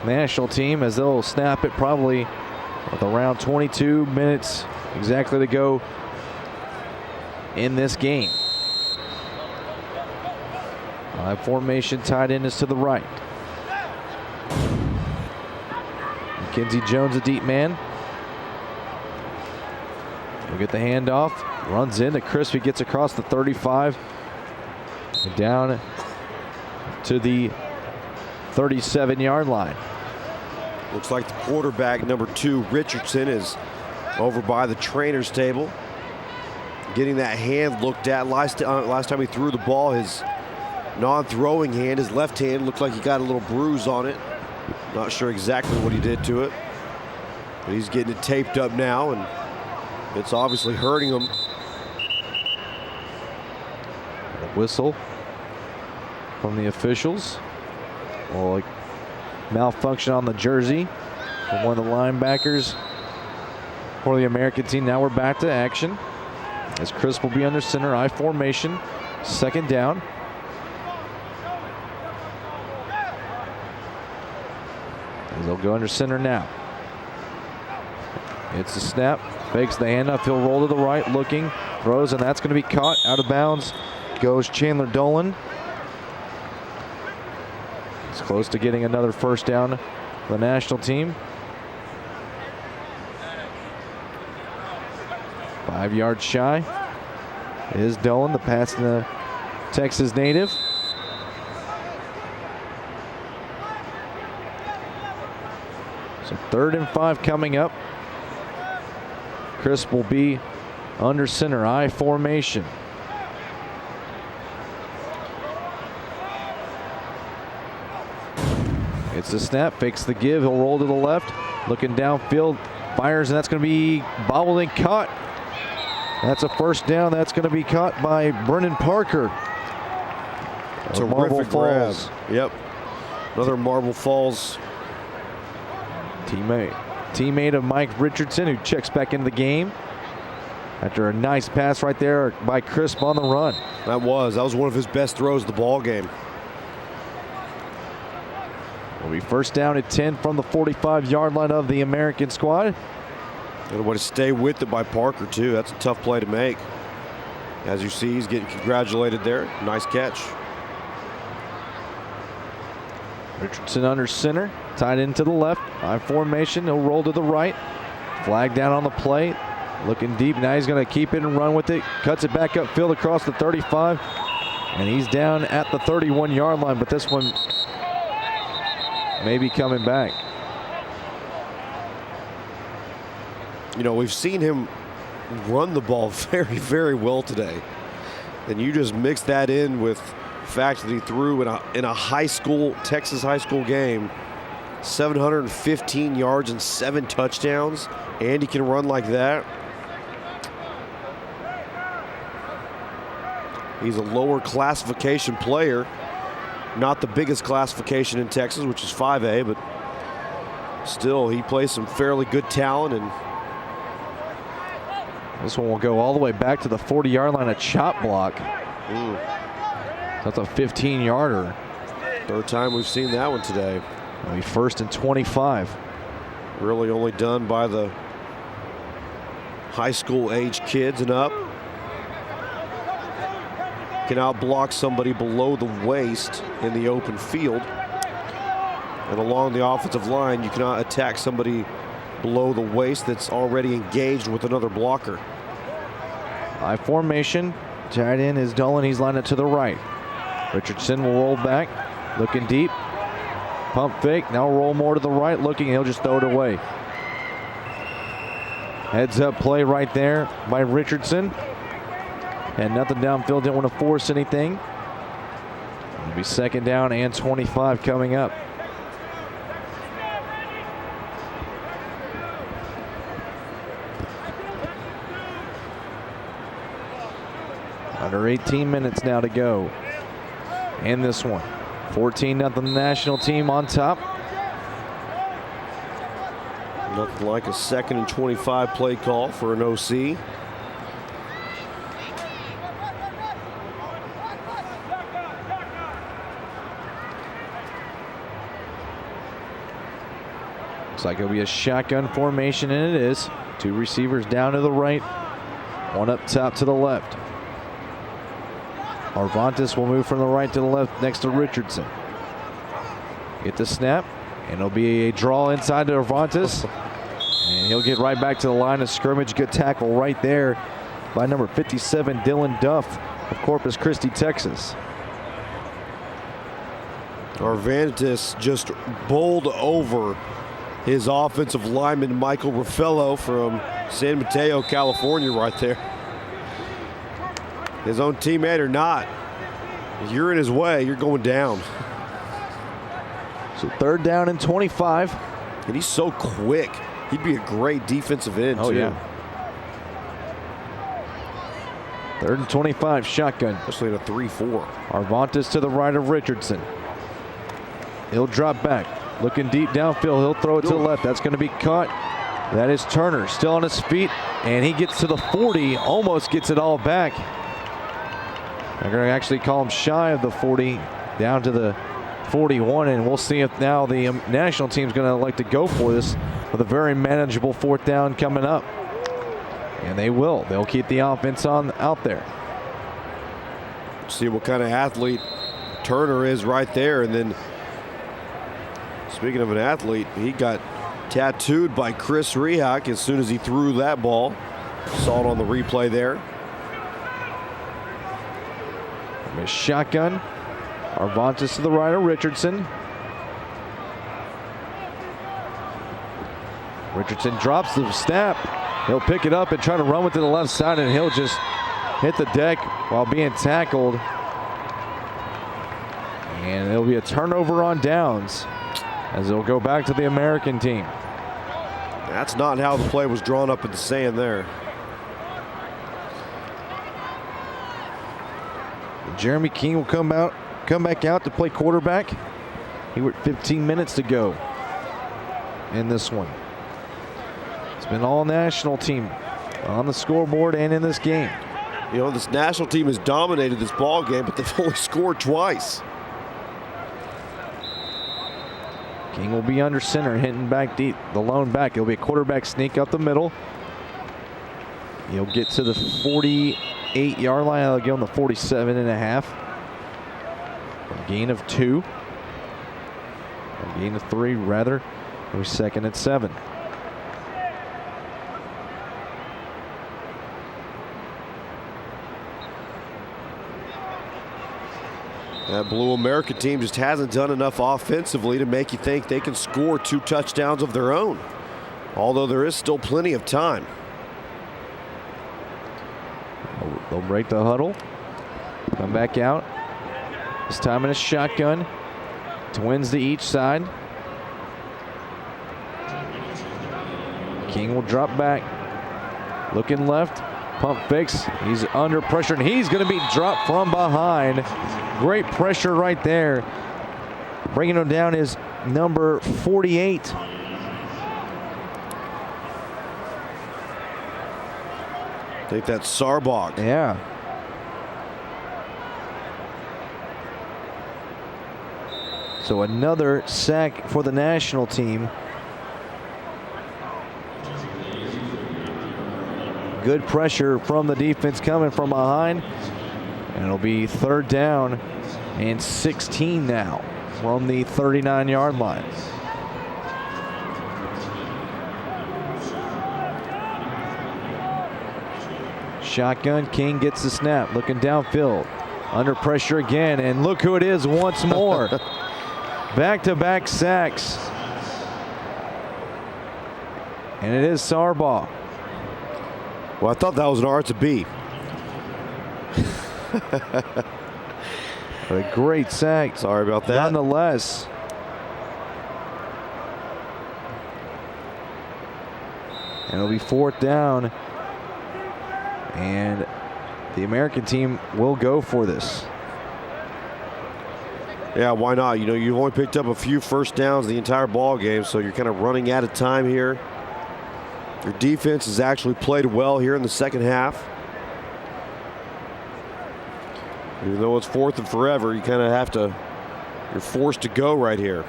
national team as they'll snap it probably with around 22 minutes exactly to go in this game. I formation. Tight end is to the right. Mackenzie Jones, a deep man. We'll get the handoff. Runs into Crisp. He gets across the 35. And down to the 37-yard line. Looks like the quarterback, number 2, Richardson, is over by the trainer's table, getting that hand looked at. Last time he threw the ball, his non-throwing hand, his left hand, looked like he got a little bruise on it. Not sure exactly what he did to it, but he's getting it taped up now, and it's obviously hurting him. A whistle from the officials. Well, like malfunction on the jersey from one of the linebackers for the American team. Now we're back to action as Crisp will be under center. I formation. 2nd down. As they'll go under center now. It's a snap. Fakes the handoff. He'll roll to the right. Looking. Throws, and that's going to be caught out of bounds. Goes Chandler Dolan. He's close to getting another first down for the national team. 5 yards shy is Dolan, the pass to the Texas native. So 3rd and 5 coming up. Crisp will be under center. I formation. It's the snap, fakes the give. He'll roll to the left. Looking downfield, fires, and that's going to be bobbled and caught. That's a first down. That's going to be caught by Brennan Parker. Terrific grab. Yep. Another Marble Falls teammate. teammate of Mike Richardson, who checks back into the game after a nice pass right there by Crisp on the run. That was one of his best throws of the ball game. Will be first down at 10 from the 45-yard line of the American squad. And a way to stay with it by Parker, too. That's a tough play to make. As you see, he's getting congratulated there. Nice catch. Richardson under center, tied into the left. I formation, he'll roll to the right. Flag down on the play. Looking deep, now he's going to keep it and run with it. Cuts it back upfield across the 35. And he's down at the 31-yard line, but this one may be coming back. You know, we've seen him run the ball very, very well today. And you just mix that in with the fact that he threw in a high school, Texas high school game, 715 yards and 7 touchdowns, and he can run like that. He's a lower classification player. Not the biggest classification in Texas, which is 5A, but still, he plays some fairly good talent. And this one will go all the way back to the 40-yard line, a chop block. That's a 15-yarder. Third time we've seen that one today. It'll be first and 25. Really only done by the high school age kids and up. Can outblock somebody below the waist in the open field. And along the offensive line, you cannot attack somebody below the waist that's already engaged with another blocker. I formation. Tight end is Dolan. He's lined up to the right. Richardson will roll back. Looking deep. Pump fake. Now roll more to the right. Looking. He'll just throw it away. Heads up play right there by Richardson. And nothing downfield. Didn't want to force anything. It'll be second down and 25 coming up. Under 18 minutes now to go in this one. 14-0 the national team on top. Nothing like a 2nd and 25 play call for an OC. Looks like it'll be a shotgun formation, and it is. 2 receivers down to the right, 1 up top to the left. Arvantes will move from the right to the left next to Richardson. Get the snap, and it'll be a draw inside to Arvantes. And he'll get right back to the line of scrimmage. Good tackle right there by number 57, Dylan Duff of Corpus Christi, Texas. Arvantes just bowled over his offensive lineman, Michael Raffello from San Mateo, California, right there. His own teammate or not, if you're in his way, you're going down. So third down and 25. And he's so quick. He'd be a great defensive end, Oh, too. yeah. Third and 25, shotgun. Especially in a 3-4. Arvantes to the right of Richardson. He'll drop back. Looking deep downfield. He'll throw it to the left. That's going to be caught. That is Turner still on his feet. And he gets to the 40. Almost gets it all back. They're going to actually call him shy of the 40. Down to the 41. And we'll see if now the national team's going to like to go for this with a very manageable 4th down coming up. And they will. They'll keep the offense on out there. See what kind of athlete Turner is right there. And then, speaking of an athlete, he got tattooed by Chris Rehak as soon as he threw that ball. Saw it on the replay there. A shotgun. Arvantes to the right of Richardson. Richardson drops the snap. He'll pick it up and try to run with it to the left side, and he'll just hit the deck while being tackled. And it'll be a turnover on downs as it'll go back to the American team. That's not how the play was drawn up in the sand there. Jeremy King will come back out to play quarterback. He with 15 minutes to go in this one. been all national team on the scoreboard and in this game. You know, this national team has dominated this ball game, but they've only scored twice. King will be under center, hitting back deep, the lone back. It'll be a quarterback sneak up the middle. He'll get to the 48-yard line. He'll get on the 47.5. A gain of 2. A gain of 3, rather. We're 2nd and 7. That Blue American team just hasn't done enough offensively to make you think they can score 2 touchdowns of their own, although there is still plenty of time. They'll break the huddle, come back out. This time in a shotgun. Twins to each side. King will drop back. Looking left. Pump fakes. He's under pressure, and he's going to be dropped from behind. Great pressure right there. Bringing him down is number 48. I think that's Sarbach. Yeah. So another sack for the national team. Good pressure from the defense coming from behind. And it'll be 3rd down and 16 now from the 39-yard line. Shotgun, King gets the snap, looking downfield. Under pressure again, and look who it is once more. Back-to-back sacks. And it is Sarbaugh. Well, I thought that was an R to B. A great sack. Sorry about that. Nonetheless. And it'll be 4th down. And the American team will go for this. Yeah, why not? You know, you've only picked up a few first downs the entire ball game, so you're kind of running out of time here. Your defense has actually played well here in the second half. Even though it's 4th and forever, you kind of have to, you're forced to go right here.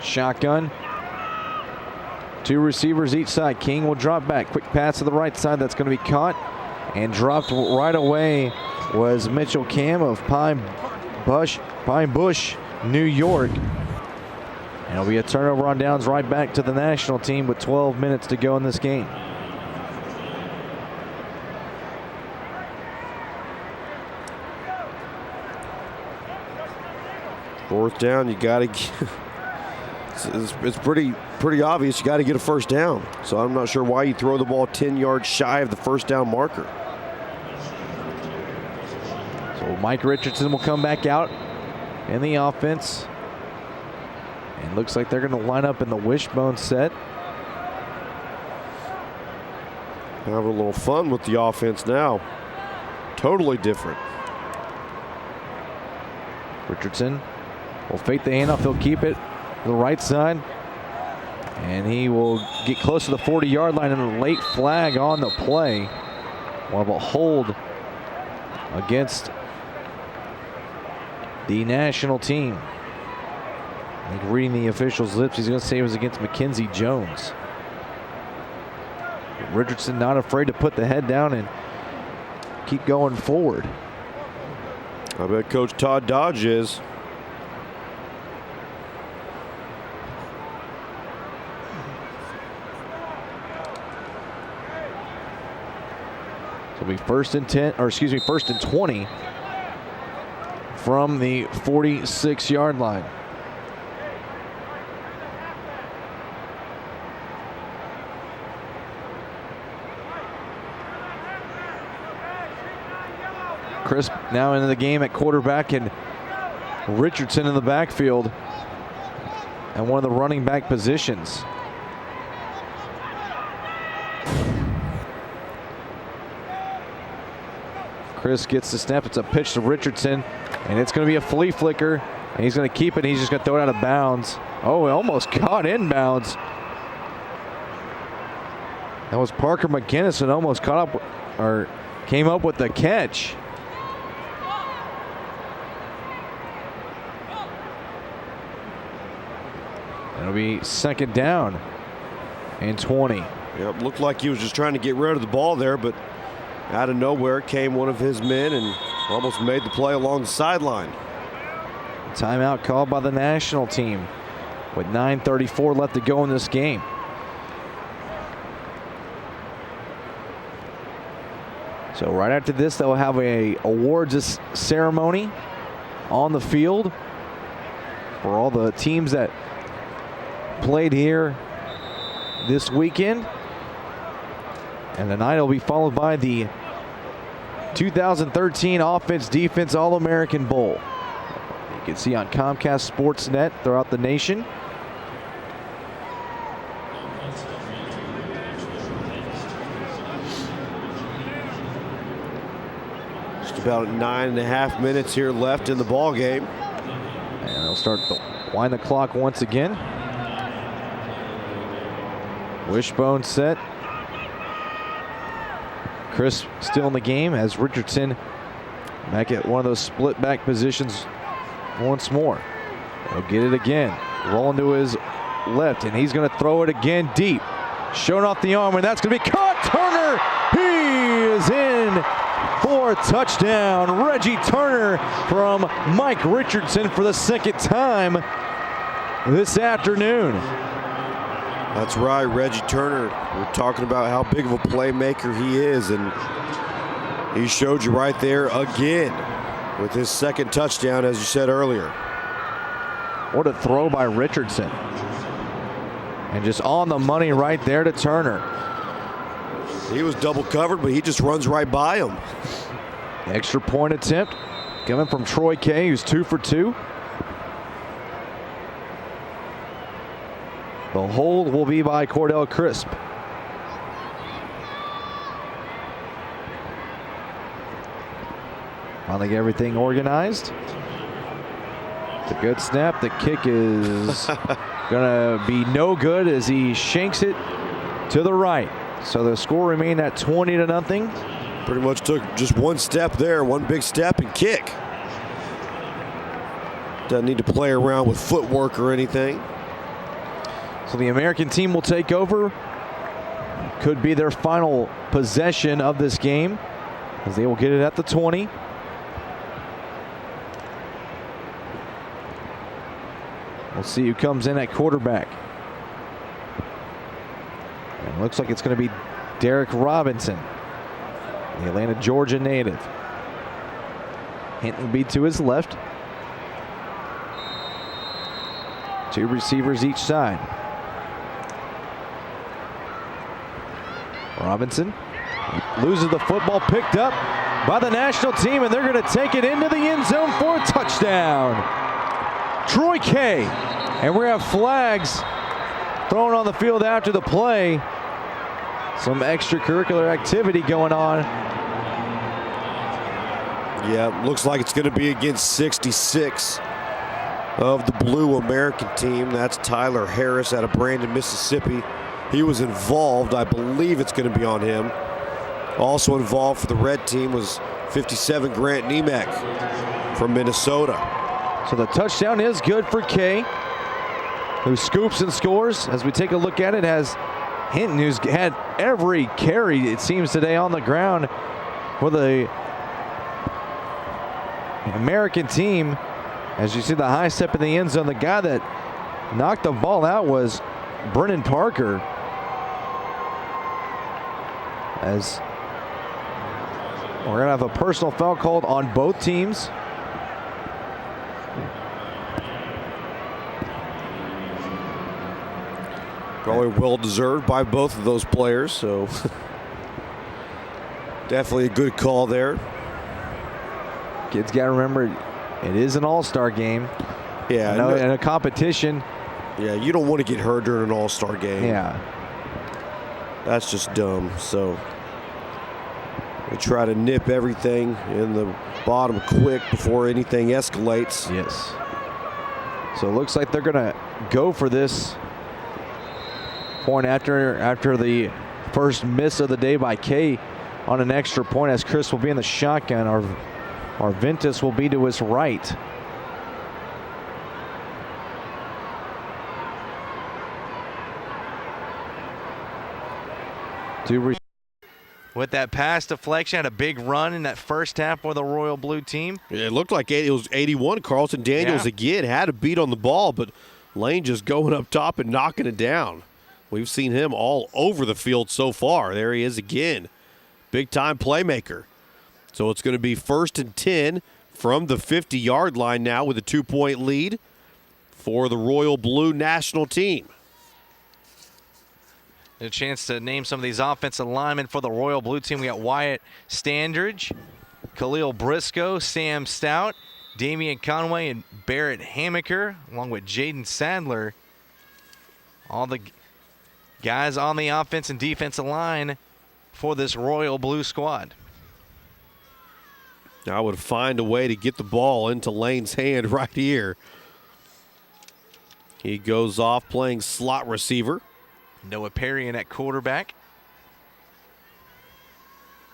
Shotgun. 2 receivers each side. King will drop back. Quick pass to the right side. That's going to be caught and dropped right away was Mitchell Cam of Pine Bush, New York. And it'll be a turnover on downs right back to the national team with 12 minutes to go in this game. Fourth down, you got to. It's pretty obvious. You got to get a first down. So I'm not sure why you throw the ball 10 yards shy of the first down marker. So Mike Richardson will come back out in the offense. And looks like they're going to line up in the wishbone set. Have a little fun with the offense now. Totally different. Richardson will fake the handoff. He'll keep it to the right side. And he will get close to the 40-yard line, and a late flag on the play. We'll have a hold against the national team. I think reading the official's lips, he's going to say it was against Mackenzie Jones. Richardson not afraid to put the head down and keep going forward. I bet Coach Todd Dodge is. So it'll be first and 20 from the 46-yard line. Crisp now into the game at quarterback, and Richardson in the backfield and one of the running back positions. Chris gets the snap. It's a pitch to Richardson, and it's going to be a flea flicker, and he's going to keep it. He's just going to throw it out of bounds. Oh, it almost caught inbounds. That was Parker McGinnis and almost caught up or came up with the catch. It'll be second down and 20. Yep, looked like he was just trying to get rid of the ball there, but out of nowhere came one of his men and almost made the play along the sideline. Timeout called by the national team with 9:34 left to go in this game. So right after this, they'll have a awards ceremony on the field for all the teams that played here this weekend. And the night will be followed by the 2013 Offense Defense All-American Bowl. You can see on Comcast Sportsnet throughout the nation. Just about 9.5 minutes here left in the ball game. And they'll start to wind the clock once again. Wishbone set. Crisp still in the game as Richardson back at one of those split back positions once more. He'll get it again. Rolling to his left, and he's going to throw it again deep. Showing off the arm, and that's going to be caught. Turner, he is in for a touchdown. Reggie Turner from Mike Richardson for the second time this afternoon. That's right, Reggie Turner. We're talking about how big of a playmaker he is, and he showed you right there again with his second touchdown, as you said earlier. What a throw by Richardson. And just on the money right there to Turner. He was double covered, but he just runs right by him. Extra point attempt coming from Troy Kay, who's 2 for 2. The hold will be by Cordell Crisp. Finally get everything organized. It's a good snap. The kick is going to be no good as he shanks it to the right. So the score remained at 20-0. Pretty much took just one step there, one big step and kick. Doesn't need to play around with footwork or anything. So the American team will take over. Could be their final possession of this game as they will get it at the 20. We'll see who comes in at quarterback. And looks like it's going to be Derek Robinson, the Atlanta, Georgia native. Hinton will be to his left. 2 receivers each side. Robinson loses the football, picked up by the national team, and they're going to take it into the end zone for a touchdown. Troy Kay. And we're going to have flags thrown on the field after the play. Some extracurricular activity going on. Yeah, looks like it's going to be against 66 of the Blue American team. That's Tyler Harris out of Brandon, Mississippi. He was involved. I believe it's going to be on him. Also involved for the red team was 57 Grant Nemec from Minnesota. So the touchdown is good for Kay, who scoops and scores. As we take a look at it, has Hinton, who's had every carry, it seems, today on the ground for the American team. As you see the high step in the end zone, the guy that knocked the ball out was Brennan Parker. As we're going to have a personal foul called on both teams. Probably well deserved by both of those players, so definitely a good call there. Kids got to remember, it is an all-star game. Yeah, and a competition. Yeah, you don't want to get hurt during an all-star game. Yeah. That's just dumb. So we try to nip everything in the bottom quick before anything escalates. Yes. So it looks like they're going to go for this point after the First miss of the day by Kay on an extra point as Chris will be in the shotgun. Our Ventus will be to his right. With that pass deflection, had a big run in that first half for the Royal Blue team. It looked like it was 81. Carlton Daniels again had a beat on the ball, but Lane just going up top and knocking it down. We've seen him all over the field so far. There he is again. Big-time playmaker. So it's going to be 1st and 10 from the 50-yard line now with a 2-point lead for the Royal Blue national team. A chance to name some of these offensive linemen for the Royal Blue team. We got Wyatt Standridge, Khalil Briscoe, Sam Stout, Damian Conway, and Barrett Hamaker, along with Jaden Sadler. All the guys on the offense and defensive line for this Royal Blue squad. I would find a way to get the ball into Lane's hand right here. He goes off playing slot receiver. Noah Perry in at quarterback.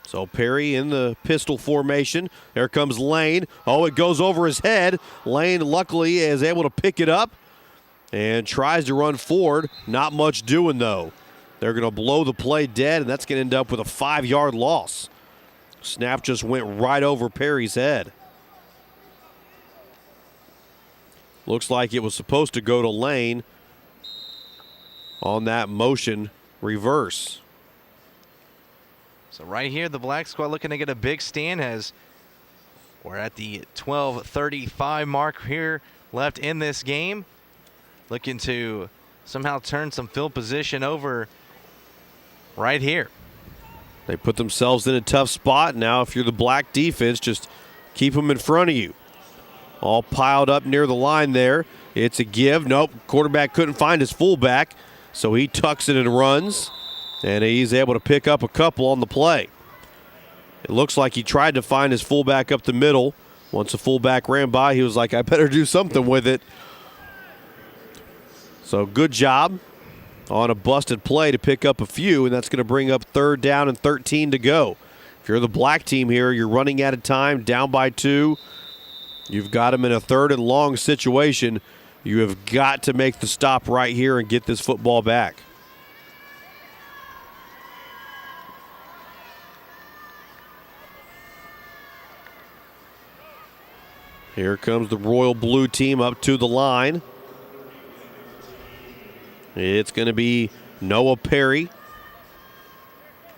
So Perry in the pistol formation. There comes Lane. Oh, it goes over his head. Lane luckily is able to pick it up and tries to run forward. Not much doing, though. They're going to blow the play dead, and that's going to end up with a 5-yard loss. Snap just went right over Perry's head. Looks like it was supposed to go to Lane on that motion reverse. So right here, the Black squad looking to get a big stand as we're at the 12:35 mark here left in this game. Looking to somehow turn some field position over right here. They put themselves in a tough spot. Now if you're the Black defense, just keep them in front of you. All piled up near the line there. It's a give. Nope, quarterback couldn't find his fullback, so he tucks it and runs, and he's able to pick up a couple on the play. It looks like he tried to find his fullback up the middle. Once the fullback ran by, he was like, I better do something with it. So good job on a busted play to pick up a few, and that's going to bring up 3rd down and 13 to go. If you're the Black team here, you're running out of time, down by 2. You've got them in a 3rd and long situation. You have got to make the stop right here and get this football back. Here comes the Royal Blue team up to the line. It's going to be Noah Perry.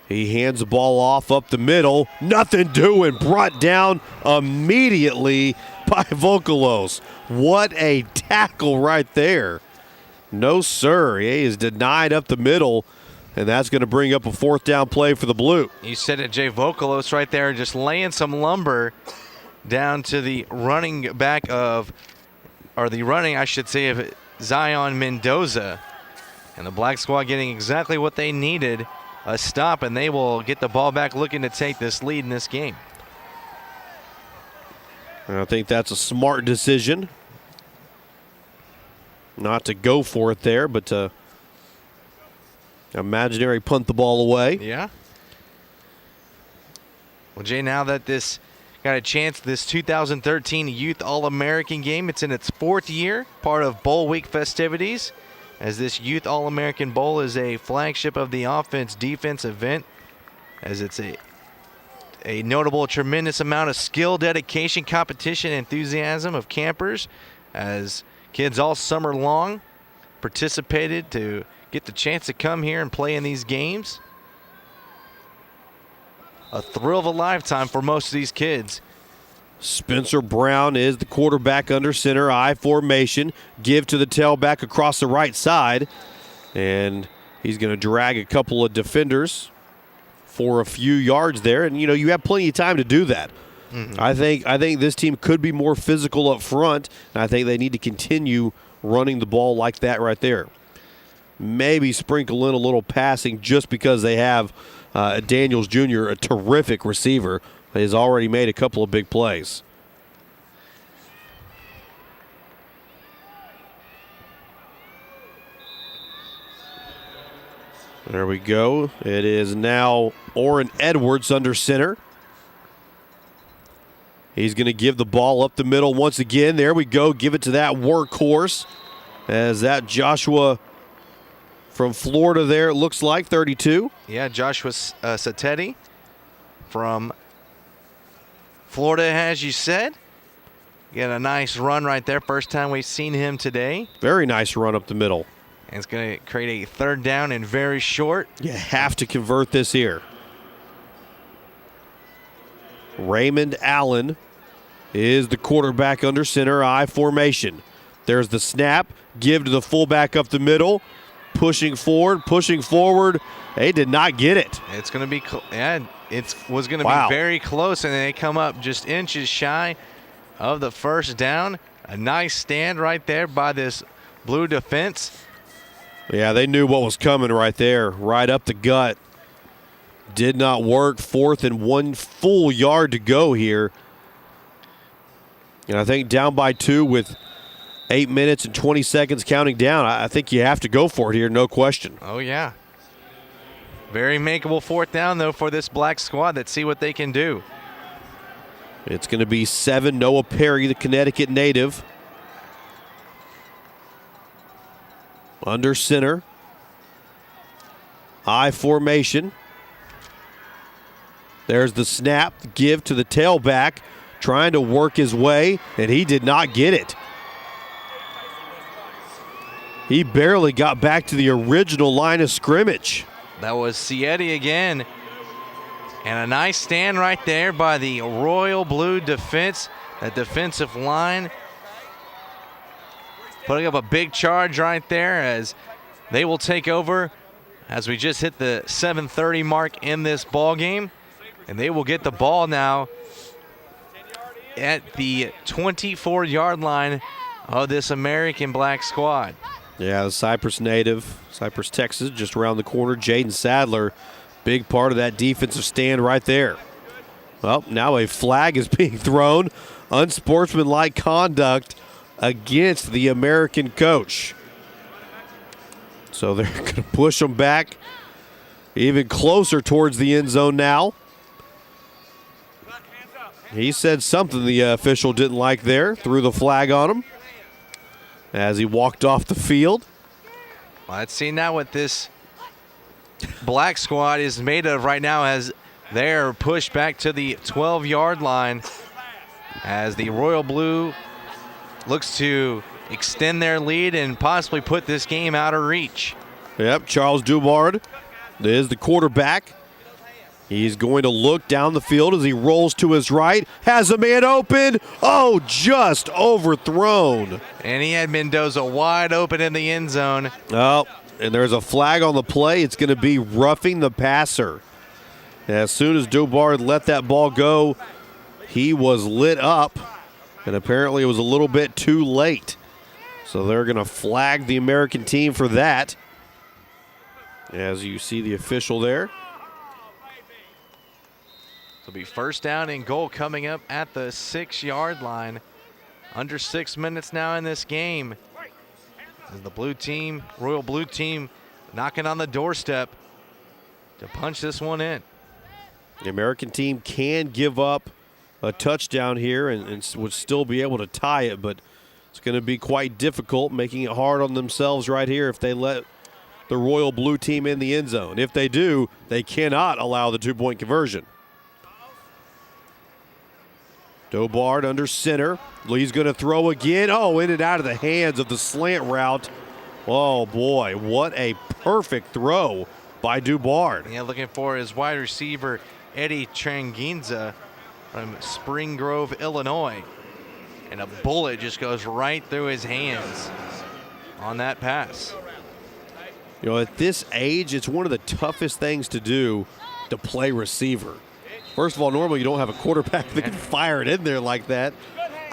He hands the ball off up the middle. Nothing doing. Brought down immediately by Vokalos. What a tackle right there. No, sir. He is denied up the middle, and that's going to bring up a 4th down play for the Blue. You said it, Jay Vokalos right there, just laying some lumber down to the running back of, or the running, I should say, of Zion Mendoza. And the Black squad getting exactly what they needed, a stop, and they will get the ball back looking to take this lead in this game. And I think that's a smart decision. Not to go for it there, but to imaginary punt the ball away. Yeah. Well, Jay, now that this got a chance, this 2013 Youth All-American game, it's in its 4th year, part of Bowl Week festivities, as this Youth All-American Bowl is a flagship of the offense-defense event, as it's a notable tremendous amount of skill, dedication, competition, enthusiasm of campers, as kids all summer long participated to get the chance to come here and play in these games. A thrill of a lifetime for most of these kids. Spencer Brown is the quarterback under center, I formation. Give to the tailback across the right side. And he's going to drag a couple of defenders for a few yards there. And, you know, you have plenty of time to do that. Mm-hmm. I think this team could be more physical up front, and I think they need to continue running the ball like that right there. Maybe sprinkle in a little passing just because they have Daniels Jr., a terrific receiver. He's already made a couple of big plays. There we go. It is now Orrin Edwards under center. He's going to give the ball up the middle once again. There we go. Give it to that workhorse. As that Joshua from Florida there, it looks like, 32. Yeah, Joshua Satetti from Florida, as you said. Get a nice run right there. First time we've seen him today. Very nice run up the middle. And it's going to create a third down and very short. You have to convert this here. Raymond Allen is the quarterback under center, I formation. There's the snap, give to the fullback up the middle, pushing forward. They did not get it. It's going to be, it was going to be very close, and they come up just inches shy of the first down. A nice stand right there by this blue defense. Yeah, they knew what was coming right there, right up the gut. Did not work. 4th and 1 full yard to go here. And I think down by 2 with 8 minutes and 20 seconds counting down, I think you have to go for it here, no question. Oh, yeah. Very makeable 4th down, though, for this black squad. Let's see what they can do. It's going to be 7, Noah Perry, the Connecticut native. Under center. I formation. There's the snap, give to the tailback, trying to work his way, and he did not get it. He barely got back to the original line of scrimmage. That was Sietti again. And a nice stand right there by the Royal Blue defense, that defensive line. Putting up a big charge right there as they will take over as we just hit the 7:30 mark in this ball game. And they will get the ball now at the 24-yard line of this American black squad. Yeah, the Cypress native, Cypress, Texas, just around the corner. Jaden Sadler, big part of that defensive stand right there. Well, now a flag is being thrown. Unsportsmanlike conduct against the American coach. So they're going to push them back even closer towards the end zone now. He said something the official didn't like there, threw the flag on him as he walked off the field. Well, let's see now what this black squad is made of right now as they're pushed back to the 12-yard line as the Royal Blue looks to extend their lead and possibly put this game out of reach. Yep, Charles Dubard is the quarterback. He's going to look down the field as he rolls to his right. Has a man open. Oh, just overthrown. And he had Mendoza wide open in the end zone. Oh, and there's a flag on the play. It's going to be roughing the passer. As soon as Dubard let that ball go, he was lit up. And apparently it was a little bit too late. So they're going to flag the American team for that. As you see the official there. It'll be first down and goal coming up at the 6-yard line. Under 6 minutes now in this game. As the blue team, Royal Blue team, knocking on the doorstep to punch this one in. The American team can give up a touchdown here and would still be able to tie it, but it's going to be quite difficult, making it hard on themselves right here if they let the Royal Blue team in the end zone. If they do, they cannot allow the 2-point conversion. Dobard under center. Lee's going to throw again. Oh, in and out of the hands of the slant route. Oh, boy, what a perfect throw by Dubard. Yeah, looking for his wide receiver, Eddie Tranginza from Spring Grove, Illinois. And a bullet just goes right through his hands on that pass. You know, at this age, it's one of the toughest things to do to play receiver. First of all, normally you don't have a quarterback that can fire it in there like that.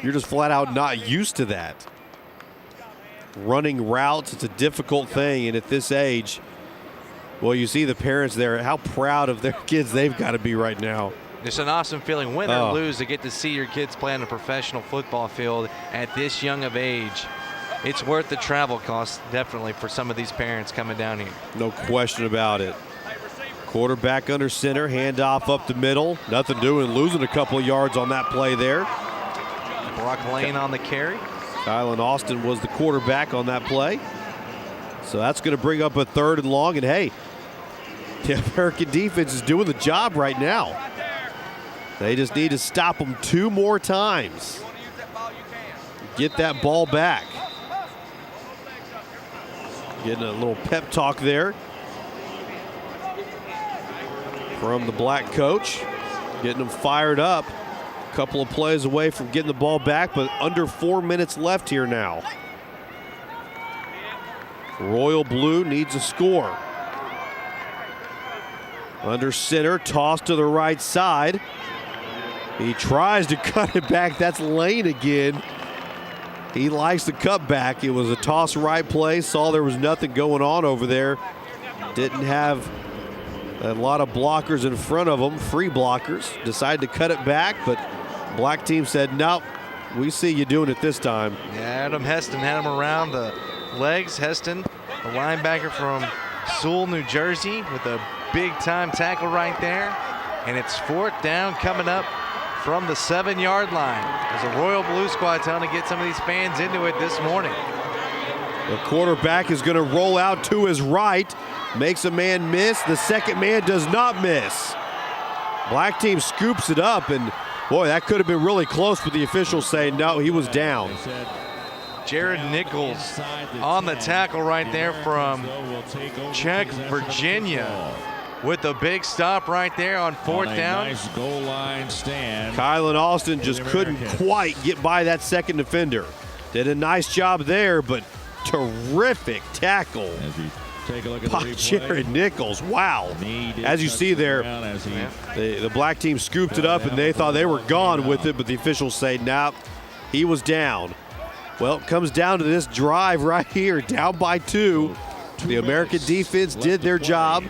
You're just flat out not used to that. Running routes, it's a difficult thing, and at this age, well, you see the parents there, how proud of their kids they've got to be right now. It's an awesome feeling, win or lose, to get to see your kids play on a professional football field at this young of age. it's worth the travel cost, definitely, for some of these parents coming down here. No question about it. Quarterback under center, handoff up the middle. Nothing doing, losing a couple of yards on that play there. Brock Lane on the carry. Kylan Austin was the quarterback on that play. So that's going to bring up a 3rd and long. And hey, the American defense is doing the job right now. They just need to stop them 2 more times. Get that ball back. Getting a little pep talk there from the black coach. Getting them fired up. Couple of plays away from getting the ball back, but under 4 minutes left here now. Royal Blue needs a score. Under center, toss to the right side. He tries to cut it back. That's Lane again. He likes the cutback. It was a toss right play. Saw there was nothing going on over there. Didn't have a lot of blockers in front of him, free blockers. Decided to cut it back, but black team said, nope, we see you doing it this time. Yeah, Adam Heston had him around the legs. Heston, the linebacker from Sewell, New Jersey, with a big-time tackle right there. And it's 4th down coming up from the 7-yard line. There's a Royal Blue squad trying to get some of these fans into it this morning. The quarterback is going to roll out to his right, makes a man miss. The second man does not miss. Black team scoops it up, and boy, that could have been really close, but the officials say no, he was down. Jared Nichols on the tackle right there from Czech, Virginia, with a big stop right there on 4th down. Nice goal line stand. Kylan Austin just couldn't quite get by that second defender. Did a nice job there, but terrific tackle As we take a look at by the replay. Jared Nichols. Wow. As you see there, the black team scooped it up and they thought they were gone with it, but the officials say, nah, he was down. Well, it comes down to this drive right here, down by 2. The American defense did their job.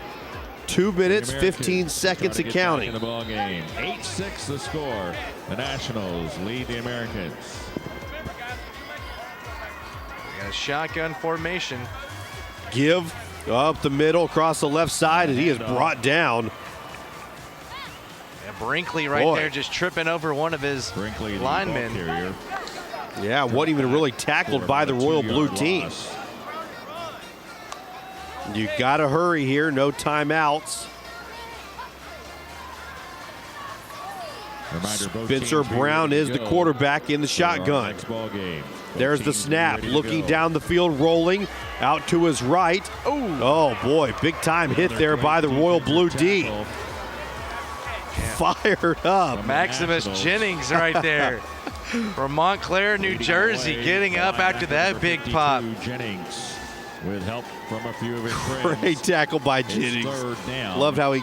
2 minutes, 15 seconds and counting. In the ball game. 8-6 the score. The Nationals lead the Americans. We got a shotgun formation. Give up the middle, across the left side, and he is brought down. And Brinkley right there just tripping over one of his Brinkley, linemen. Yeah, wasn't even really tackled by the Royal Blue team. You got to hurry here, no timeouts. Spencer Brown is the quarterback in the shotgun. There's the snap, looking down the field, rolling out to his right. Oh boy, big time hit there by the Royal Blue D. Fired up. Maximus Jennings right there from Montclair, New Jersey, getting up after that big pop. Jennings with help from a few of his friends. Great tackle by Jennings. Loved how he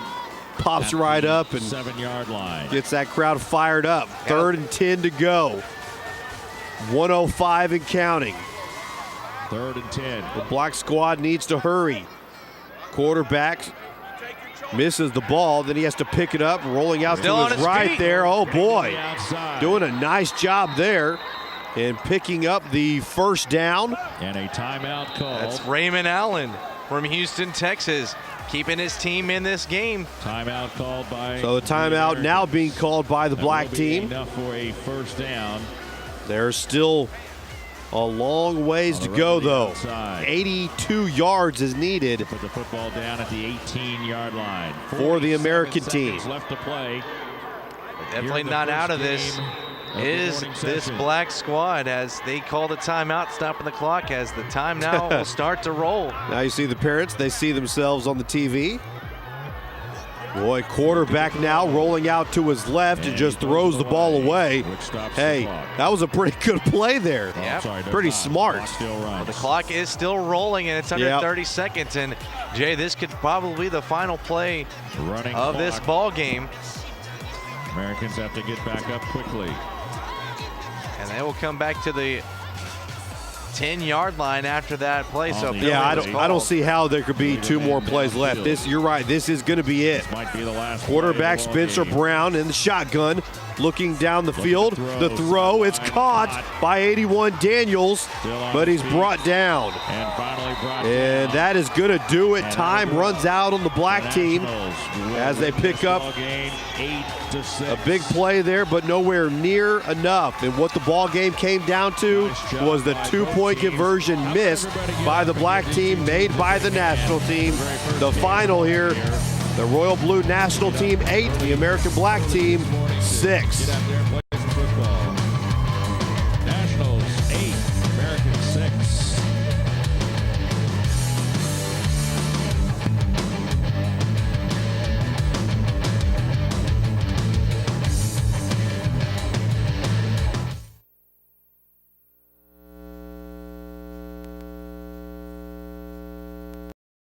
pops right up and 7-yard line. Gets that crowd fired up. 3rd and 10 to go. 1:05 and counting. 3rd and 10. The black squad needs to hurry. Quarterback misses the ball, then he has to pick it up, rolling out Still to on his his right feet. there. Oh boy, Outside. doing a nice job there and picking up the 1st down. And a timeout call. That's Raymond Allen from Houston, Texas, keeping his team in this game. Timeout called by. So the timeout now being called by the That black will be team. Enough for a 1st down. There's still a long ways to On the go, run to the though. outside. 82 yards is needed Put the football down at the 18-yard line. for the 47 American team. seconds left to play. Definitely Here in the not out of first this game of the is morning this session. black squad, as they call the timeout, stopping the clock as the time now will start to roll. Now you see the parents, they see themselves on the TV. Boy, quarterback now rolling out to his left and just throws the ball away. Which stops the Hey, clock. that was a pretty good play there. Oh, Yep. sorry, no Pretty time. smart. Clock still runs. The clock is still rolling, and it's under Yep. 30 seconds. And Jay, this could probably be the final play Running of this clock. ball game, Americans have to get back up quickly. and they will come back to the 10-yard line after that play. So On the penalty Yeah, was I called. don't see how there could be 2 more plays left. You're right. This is going to be it. This might be the last Quarterback play of the ball Spencer game. Brown in the shotgun, looking down the field. The throw, it's caught by 81 Daniels, but he's brought down. And that is going to do it. Time runs out on the black team as they pick up a big play there, but nowhere near enough. And what the ball game came down to was the two-point conversion missed by the black team, made by the national team. The final here, the Royal Blue national team 8, the American black team 6.